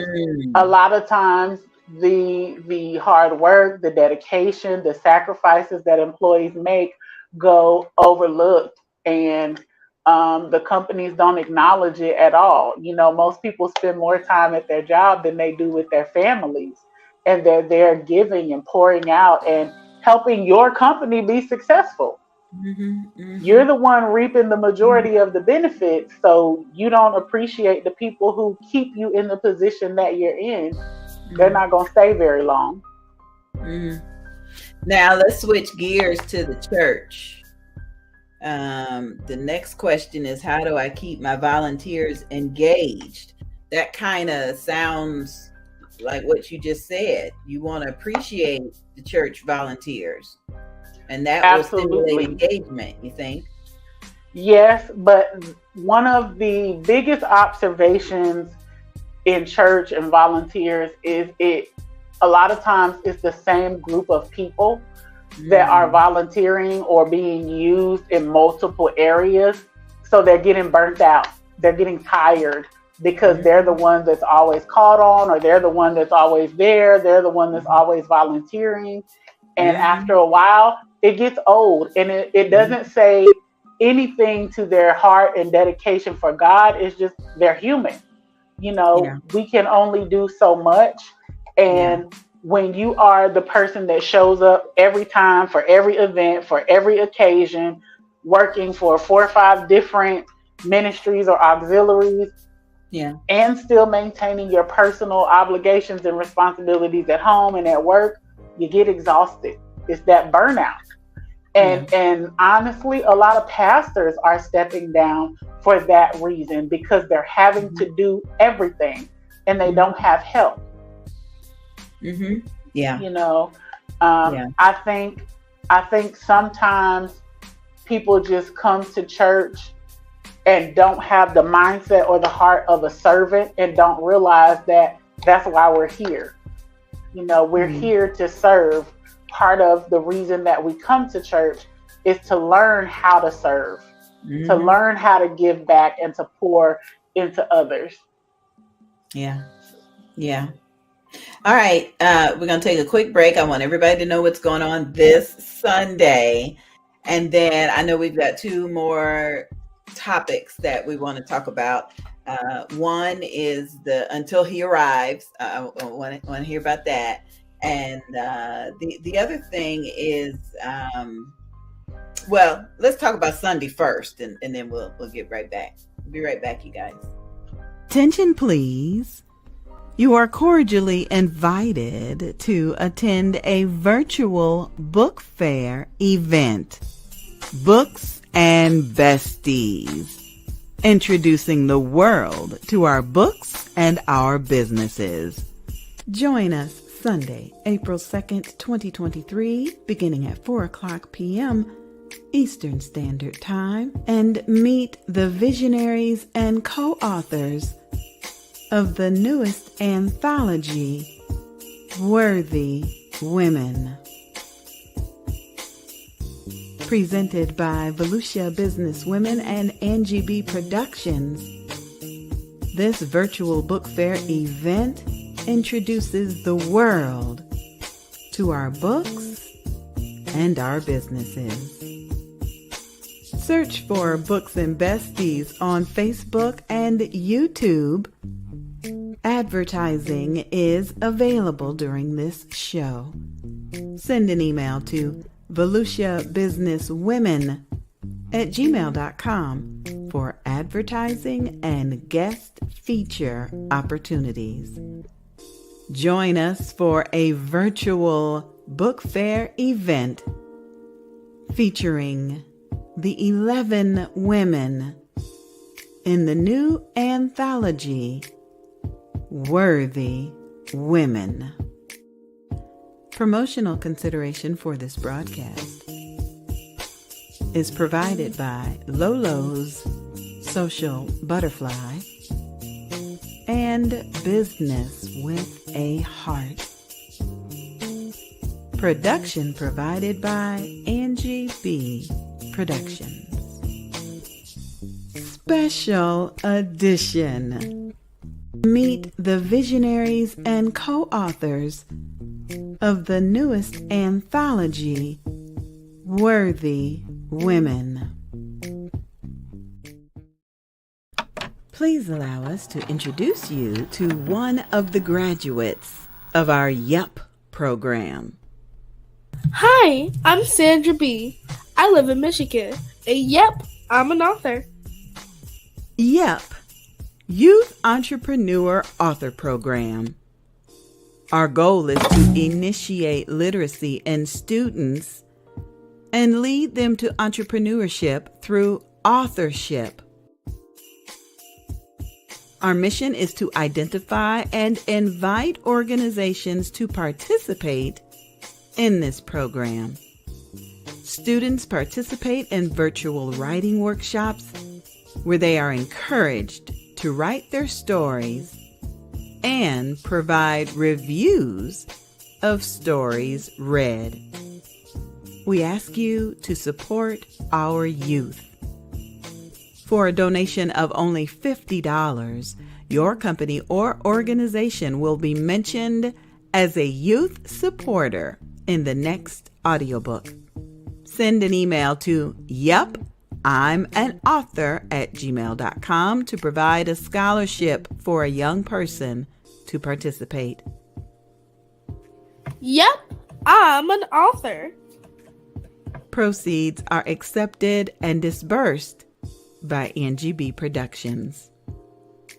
a Mm, lot of times the hard work, the dedication, the sacrifices that employees make go overlooked, and the companies don't acknowledge it at all. Most people spend more time at their job than they do with their families, and they're there giving and pouring out and helping your company be successful. mhm, You're mhm, the one reaping the mhm, majority of the benefits, so you don't appreciate the people who keep you in the position that you're in. They're mhm, not going to stay very long. mhm. Now let's switch gears to the church. The next question is, how do I keep my volunteers engaged? That kind of sounds like what you just said. You want to appreciate the church volunteers, and that will stimulate Absolutely. engagement, you think? Yes, but one of the biggest observations in church and volunteers is it a lot of times it's the same group of people that are Mm, volunteering or being used in multiple areas. So they're getting burnt out. They're getting tired because they're the mhm, ones that's always called on, or they're the one that's always there. They're the one that's mhm, always volunteering. And after mhm, a while, it gets old, and it doesn't mhm. say anything to their heart and dedication for God. It's just they're human. Yeah, We can only do so much. yeah. And when you are the person that shows up every time for every event, for every occasion, working for 4 or 5 different ministries or auxiliaries, Yeah. and still maintaining your personal obligations and responsibilities at home and at work, you get exhausted. It's that burnout. Yeah. And honestly, a lot of pastors are stepping down for that reason because they're having Mm-hmm. to do everything and they Mm-hmm. don't have help. Mm-hmm. Yeah. You know, Yeah. I think sometimes people just come to church and don't have the mindset or the heart of a servant and don't realize that that's why we're here. We're Mm-hmm. here to serve. Part of the reason that we come to church is to learn how to serve, to Mm-hmm. learn how to give back and to pour into others. Yeah. Yeah. All right. We're going to take a quick break. I want everybody to know what's going on this Sunday. And then I know we've got two more topics that we want to talk about. One is the Until He Arrives. I want to hear about that. And the other thing is, well, let's talk about Sunday first, and then we'll get right back. We'll be right back, you guys. Attention, please. You are cordially invited to attend a virtual book fair event, Books and Besties, introducing the world to our books and our businesses. Join us Sunday, April 2nd, 2023, beginning at 4:00 p.m. Eastern Standard Time, and meet the visionaries and co-authors of the newest anthology, Worthy Women. Presented by Volusia Business Women and Angie BEE Productions, this virtual book fair event introduces the world to our books and our businesses. Search for Books and Besties on Facebook and YouTube. Advertising is available during this show. Send an email to volusiabusinesswomen@gmail.com for advertising and guest feature opportunities. Join us for a virtual book fair event featuring the 11 women in the new anthology, Worthy Women. Promotional consideration for this broadcast is provided by Lolo's Social Butterfly and Business with a Heart. Production provided by Angie BEE Productions. Special edition. Meet the visionaries and co-authors of the newest anthology, Worthy Women. Please allow us to introduce you to one of the graduates of our YUP program. Hi, I'm Sandra B. I live in Michigan. And yep, I'm an author. YUP, Youth Entrepreneur Author Program. Our goal is to initiate literacy in students and lead them to entrepreneurship through authorship. Our mission is to identify and invite organizations to participate in this program. Students participate in virtual writing workshops where they are encouraged to write their stories and provide reviews of stories read. We ask you to support our youth. For a donation of only $50, your company or organization will be mentioned as a youth supporter in the next audiobook. Send an email to yup.I'mAnAuthor@gmail.com to provide a scholarship for a young person to participate. Yep, I'm an author. Proceeds are accepted and disbursed by Angie BEE Productions.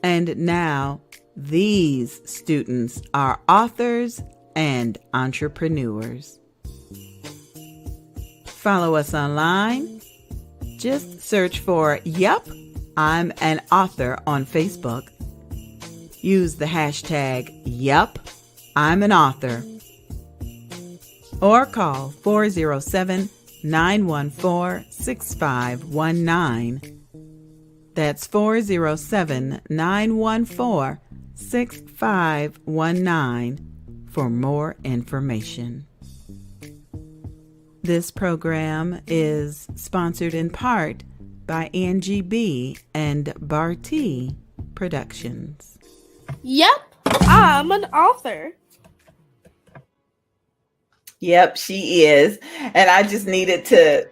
And now these students are authors and entrepreneurs. Follow us online. Just search for Yup, I'm an Author on Facebook. Use the hashtag Yup, I'm an Author. Or call 407-914-6519. That's 407-914-6519 for more information. This program is sponsored in part by Angie BEE and Barty Productions. Yep, I'm an author. Yep, she is. And I just needed to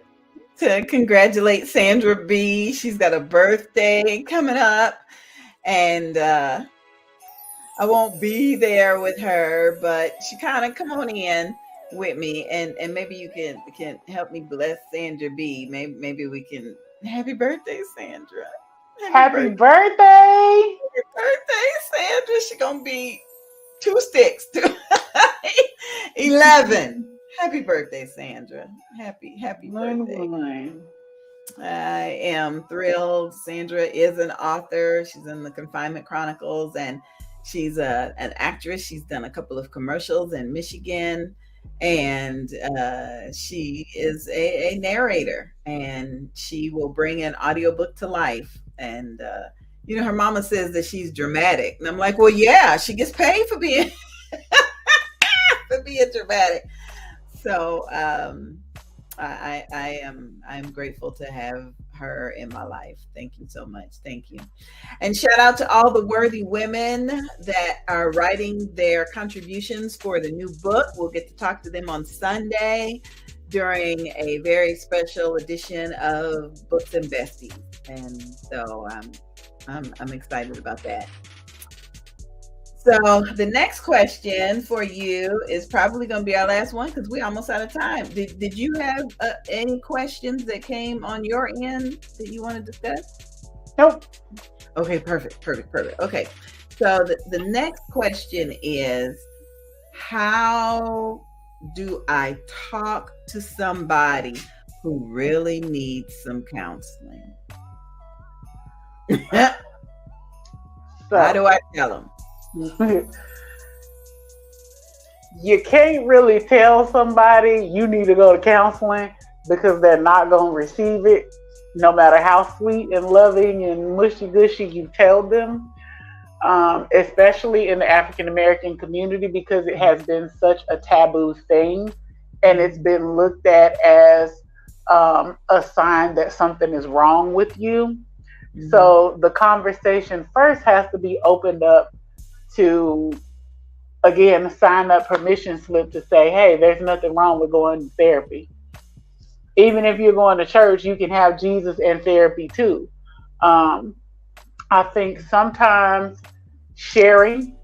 congratulate Sandra B. She's got a birthday coming up, and I won't be there with her, but she kind of come on in with me, and maybe you can help me bless Sandra B. Maybe we can. Happy birthday, Sandra. Happy birthday. Happy birthday, Sandra. She's gonna be 2 sticks to 11. Happy birthday, Sandra. Happy birthday. I am thrilled. Sandra is an author. She's in the Confinement Chronicles, and she's an actress. She's done a couple of commercials in Michigan, and she is a narrator, and she will bring an audiobook to life. And her mama says that she's dramatic, and I'm like, well, yeah, she gets paid for being dramatic. So I'm grateful to have her in my life. Thank you so much. Thank you. And shout out to all the worthy women that are writing their contributions for the new book. We'll get to talk to them on Sunday during a very special edition of Books and Besties. And so I'm excited about that. So the next question for you is probably going to be our last one because we're almost out of time. Did you have any questions that came on your end that you want to discuss? Nope. Okay, perfect. Okay, so the next question is, how do I talk to somebody who really needs some counseling? How do I tell them? You can't really tell somebody you need to go to counseling because they're not going to receive it, no matter how sweet and loving and mushy-gushy you tell them, especially in the African American community, because it has been such a taboo thing, and it's been looked at as a sign that something is wrong with you. Mm-hmm. So the conversation first has to be opened up to, again, sign up permission slip to say, hey, there's nothing wrong with going to therapy. Even if you're going to church, you can have Jesus and therapy too. I think sometimes sharing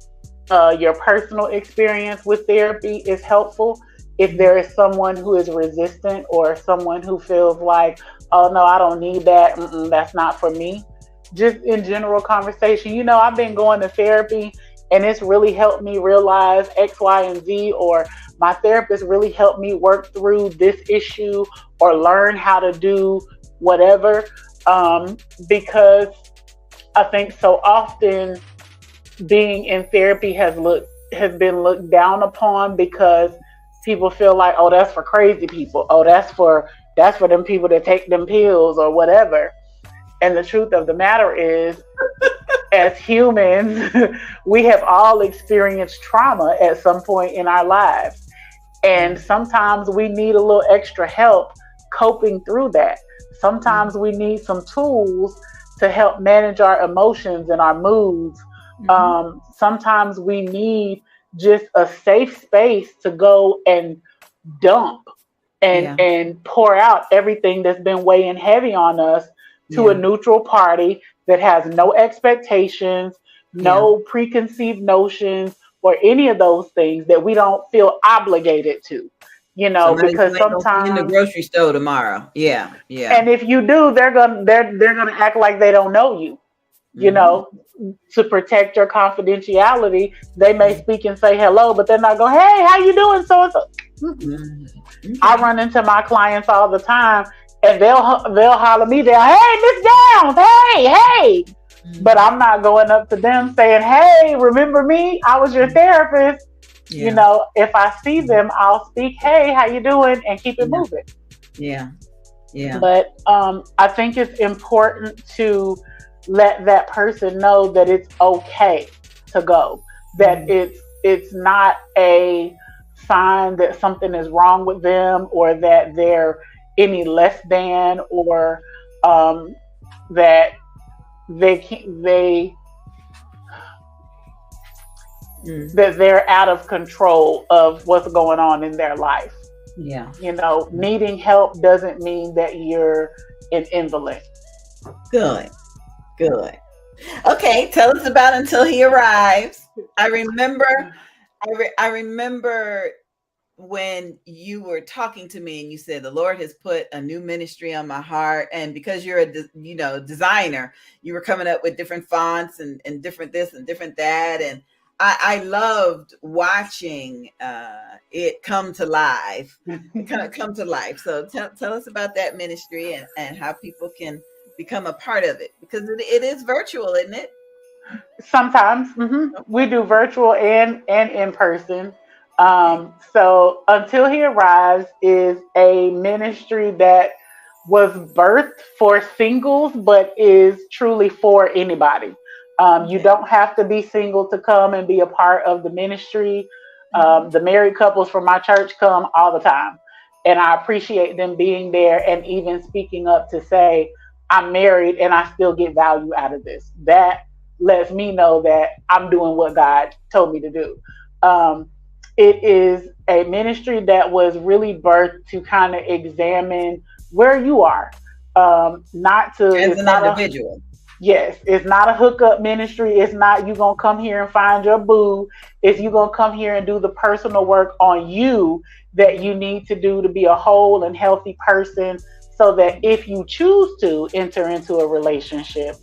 your personal experience with therapy is helpful. If there is someone who is resistant or someone who feels like, oh no, I don't need that, that's not for me. Just in general conversation, I've been going to therapy and it's really helped me realize X, Y, and Z, or my therapist really helped me work through this issue or learn how to do whatever. Because I think so often being in therapy has been looked down upon because people feel like, oh, that's for crazy people. Oh, that's for them people that take them pills or whatever. And the truth of the matter is, as humans, we have all experienced trauma at some point in our lives. And sometimes we need a little extra help coping through that. Sometimes we need some tools to help manage our emotions and our moods. Mm-hmm. Sometimes we need just a safe space to go and dump and pour out everything that's been weighing heavy on us to a neutral party that has no expectations, no preconceived notions, or any of those things that we don't feel obligated to, because sometimes in the grocery store tomorrow. Yeah. And if you do, they're gonna act like they don't know you. you Mhm. know, to protect your confidentiality. They may speak and say hello, but they're not going, hey, how you doing? So and so. Mhm. I Okay. run into my clients all the time, and they'll holler me down, hey, Miss Downs, hey, hey. But Mhm. I'm not going up to them saying, hey, remember me? I was your therapist. You Yeah. know, if I see them, I'll speak, hey, how you doing? And keep it Yeah. moving. Yeah. Yeah. But I think it's important to let that person know that it's okay to go. That Mhm. it's not a sign that something is wrong with them, or that they're any less than, or um, that they can, they Mm. that they're out of control of what's going on in their life. Yeah. You know, needing help doesn't mean that you're an invalid. Good. Good. Okay, tell us about Until He Arrives. I remember I remember when you were talking to me and you said the Lord has put a new ministry on my heart, and because you're a designer, you were coming up with different fonts and different this and different that, and I loved watching it come to life. It kind of come to life. So tell us about that ministry and how people can become a part of it, because it is virtual, isn't it? Sometimes we Okay. do virtual and in person. Okay. So Until He Arrives is a ministry that was birthed for singles, but is truly for anybody. You Okay. don't have to be single to come and be a part of the ministry. Mhm. The married couples from my church come all the time, and I appreciate them being there and even speaking up to say, I'm married and I still get value out of this. That lets me know that I'm doing what God told me to do. Um, it is a ministry that was really birthed to kind of examine where you are. Not to, As it's an not a, individual. yes, it's not a hookup ministry. It's not you gonna come here and find your boo. It's you gonna come here and do the personal work on you that you need to do to be a whole and healthy person, so that if you choose to enter into a relationship,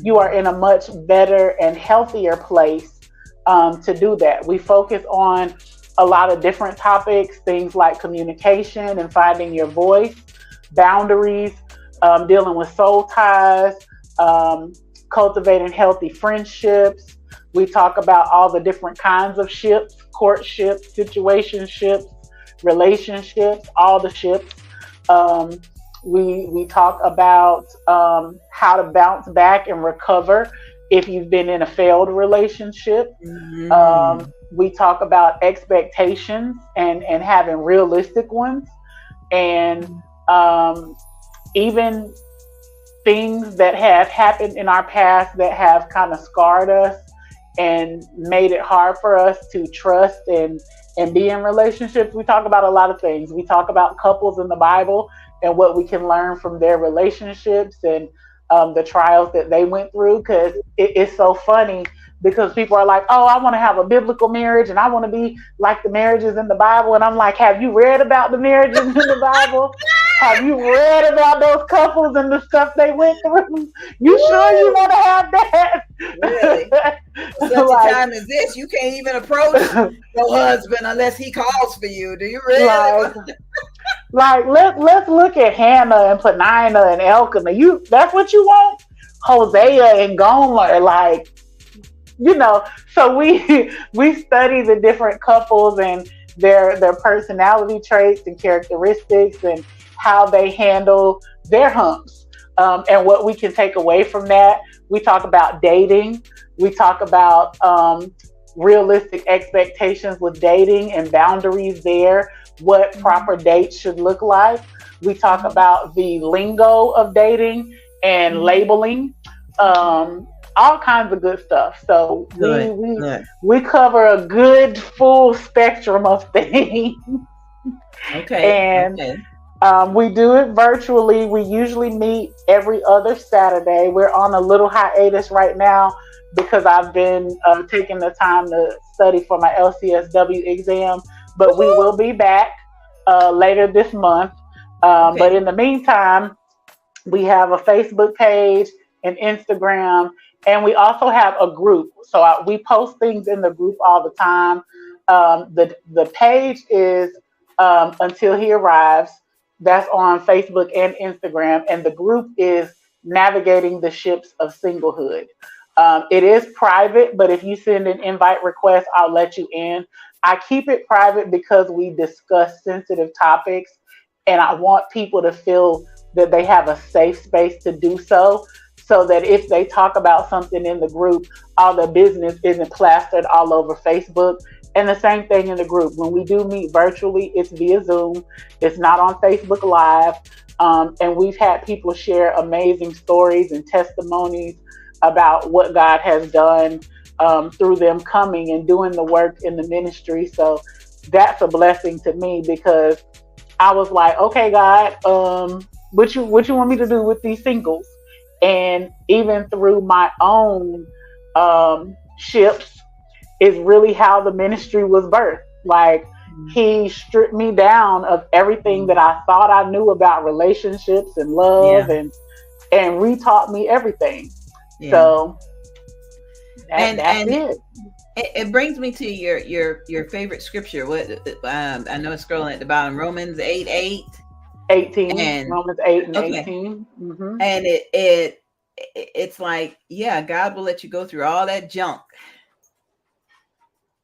you are Mhm. in a much better and healthier place to do that. We focus on a lot of different topics, things like communication and finding your voice, boundaries, dealing with soul ties, um, cultivating healthy friendships. We talk about all the different kinds of ships, courtships, situationships, relationships, all the ships. Um, we talk about how to bounce back and recover if you've been in a failed relationship. Mhm. We talk about expectations and having realistic ones, and um, even things that have happened in our past that have kind of scarred us and made it hard for us to trust and be in relationships. We talk about a lot of things. We talk about couples in the Bible and what we can learn from their relationships and the trials that they went through, because it's so funny, because people are like, oh, I want to have a biblical marriage and I want to be like the marriages in the Bible. And I'm like, have you read about the marriages in the Bible? Have you read about those couples and the stuff they went through? You sure you Woo! want to have Really? that? For such a like, time as this, you can't even approach your husband unless he calls for you. Do you like, really? let's look at Hannah and Penina and Elkanah. That's what you want? Hosea and Gomer, like, so we study the different couples and their personality traits and characteristics and how they handle their humps, and what we can take away from that. We talk about dating. We talk about realistic expectations with dating and boundaries there, what proper dates should look like. We talk Mhm. about the lingo of dating and Mhm. labeling. Okay. All kinds of good stuff. So we Good. we Good. we cover a good full spectrum of things, Okay. and Okay. we do it virtually. We usually meet every other Saturday. We're on a little hiatus right now because I've been taking the time to study for my LCSW exam, but we will Woo-hoo. be back later this month. But Okay. in the meantime, we have a Facebook page, an Instagram, And we also have a group. So we post things in the group all the time. The page is Until He Arrives. That's on Facebook and Instagram. And the group is Navigating the Ships of Singlehood. It is private, but if you send an invite request, I'll let you in. I keep it private because we discuss sensitive topics, and I want people to feel that they have a safe space to do so, so that if they talk about something in the group, all the business isn't plastered all over Facebook. And the same thing in the group. When we do meet virtually, it's via Zoom. It's not on Facebook Live. And we've had people share amazing stories and testimonies about what God has done through them coming and doing the work in the ministry. So that's a blessing to me, because I was like, okay, God, what you want me to do with these singles? And even through my own ships is really how the ministry was birthed. Like, he stripped me down of everything that I thought I knew about relationships and love, and retaught me everything. Yeah. So that's it. It brings me to your favorite scripture. What I know it's scrolling at the bottom. Romans 18. And Romans 8 and 18. Mm-hmm. And it's like, yeah, God will let you go through all that junk.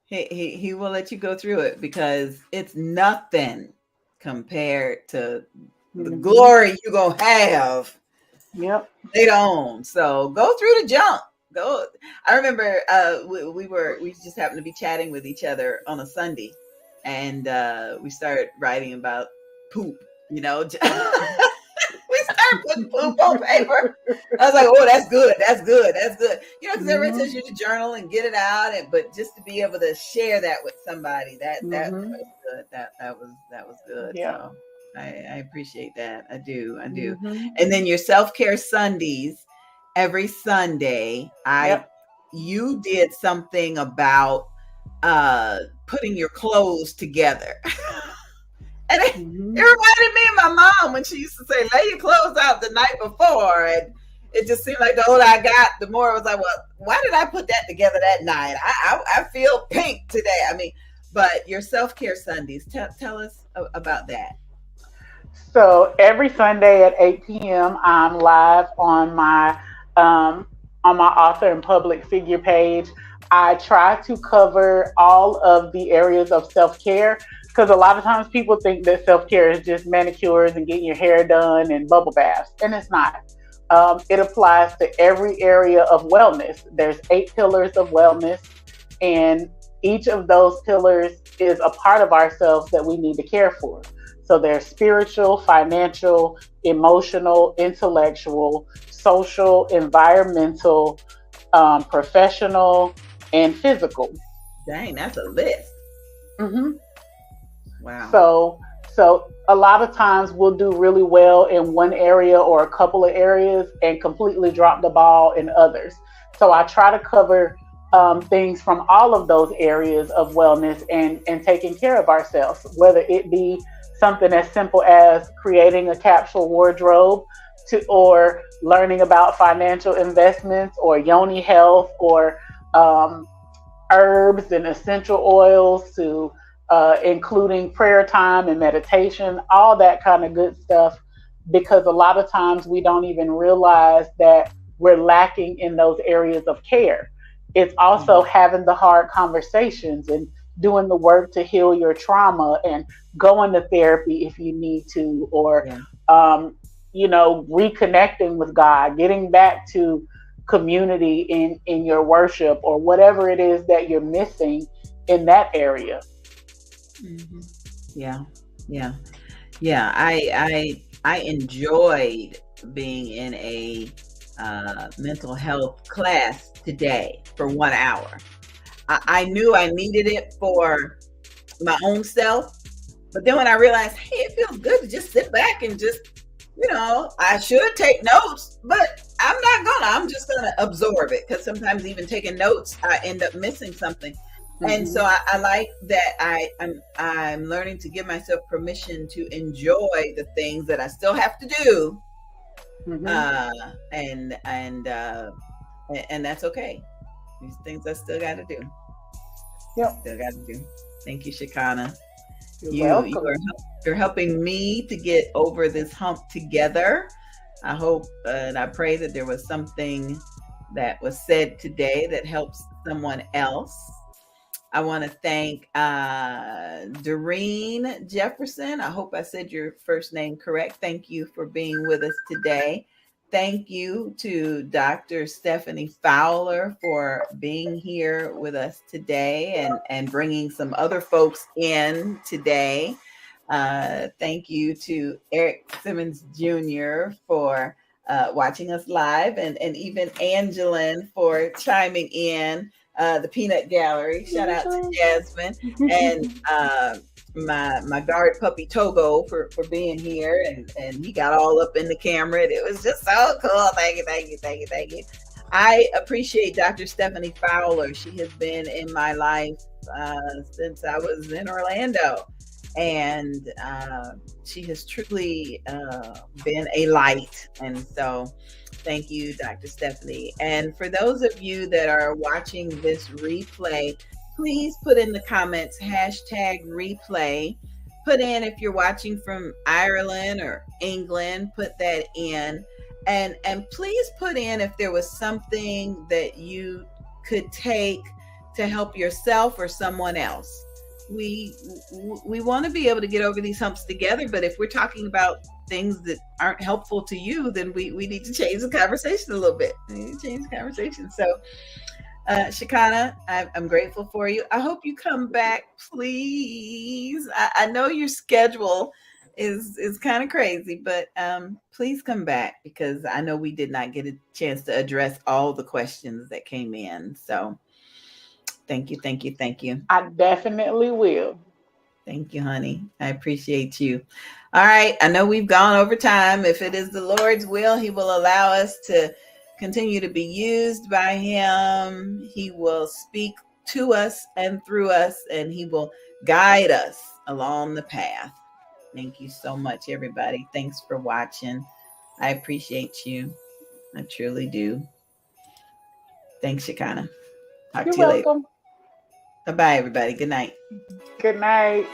He will let you go through it, because it's nothing compared to the glory you're gonna have. Yep. Later on. So go through the junk. Go. I remember we just happened to be chatting with each other on a Sunday, and we started writing about poop. You know, we started putting poop on paper. I was like, "Oh, that's good. That's good. That's good." You know, because everybody tells you to journal and get it out, but just to be able to share that with somebody, that was good. That was good. Yeah. So I appreciate that. I do. And then your self-care Sundays. Every Sunday, you did something about putting your clothes together. And it reminded me of my mom when she used to say, lay your clothes out the night before. And it just seemed like the older I got, the more I was like, well, why did I put that together that night? I feel pink today. I mean, but your self-care Sundays, tell us about that. So every Sunday at 8 p.m., I'm live on my author and public figure page. I try to cover all of the areas of self-care, because a lot of times people think that self-care is just manicures and getting your hair done and bubble baths, and it's not. It applies to every area of wellness. There's 8 pillars of wellness, and each of those pillars is a part of ourselves that we need to care for. So there's spiritual, financial, emotional, intellectual, social, environmental, professional, and physical. Dang, that's a list. Mm-hmm. Wow. So a lot of times we'll do really well in one area or a couple of areas and completely drop the ball in others. So I try to cover things from all of those areas of wellness and taking care of ourselves, whether it be something as simple as creating a capsule wardrobe, or learning about financial investments, or yoni health, or herbs and essential oils, to including prayer time and meditation, all that kind of good stuff, because a lot of times we don't even realize that we're lacking in those areas of care. It's also having the hard conversations and doing the work to heal your trauma and going to therapy if you need to, or reconnecting with God, getting back to community in your worship, or whatever it is that you're missing in that area. Mm-hmm. Yeah. I enjoyed being in a mental health class today for 1 hour. I knew I needed it for my own self, but then when I realized, hey, it feels good to just sit back and just, I should take notes, but I'm just gonna absorb it, because sometimes even taking notes, I end up missing something. Mm-hmm. And so I like that I'm learning to give myself permission to enjoy the things that I still have to do. Mm-hmm. and that's okay. These things I still got to do. Yep. Still got to do. Thank you, Chaconna. You're You welcome. are you're helping me to get over this hump together. I hope and I pray that there was something that was said today that helps someone else. I want to thank Doreen Jefferson. I hope I said your first name correct. Thank you for being with us today. Thank you to Dr. Stephanie Fowler for being here with us today and bringing some other folks in today. Thank you to Eric Simmons Jr. for watching us live, and even Angeline for chiming in the Peanut Gallery. Shout out to Jasmine and my guard puppy Togo for being here, and he got all up in the camera. And it was just so cool. Thank you, thank you, thank you, thank you. I appreciate Dr. Stephanie Fowler. She has been in my life since I was in Orlando. And she has truly been a light. And so thank you, Dr. Stephanie. And for those of you that are watching this replay, please put in the comments #replay. Put in if you're watching from Ireland or England, put that in. And please put in if there was something that you could take to help yourself or someone else. We want to be able to get over these humps together, but if we're talking about things that aren't helpful to you, then we need to change the conversation a little bit. We need to change the conversation. So Chaconna, I'm grateful for you. I hope you come back, please. I know your schedule is kind of crazy, but please come back, because I know we did not get a chance to address all the questions that came in. So thank you, thank you, thank you. I definitely will. Thank you, honey. I appreciate you. All right. I know we've gone over time. If it is the Lord's will, He will allow us to continue to be used by Him. He will speak to us and through us, and He will guide us along the path. Thank you so much, everybody. Thanks for watching. I appreciate you. I truly do. Thanks, Chaconna. Talk You're to you later. welcome. Bye-bye, everybody. Good night. Good night.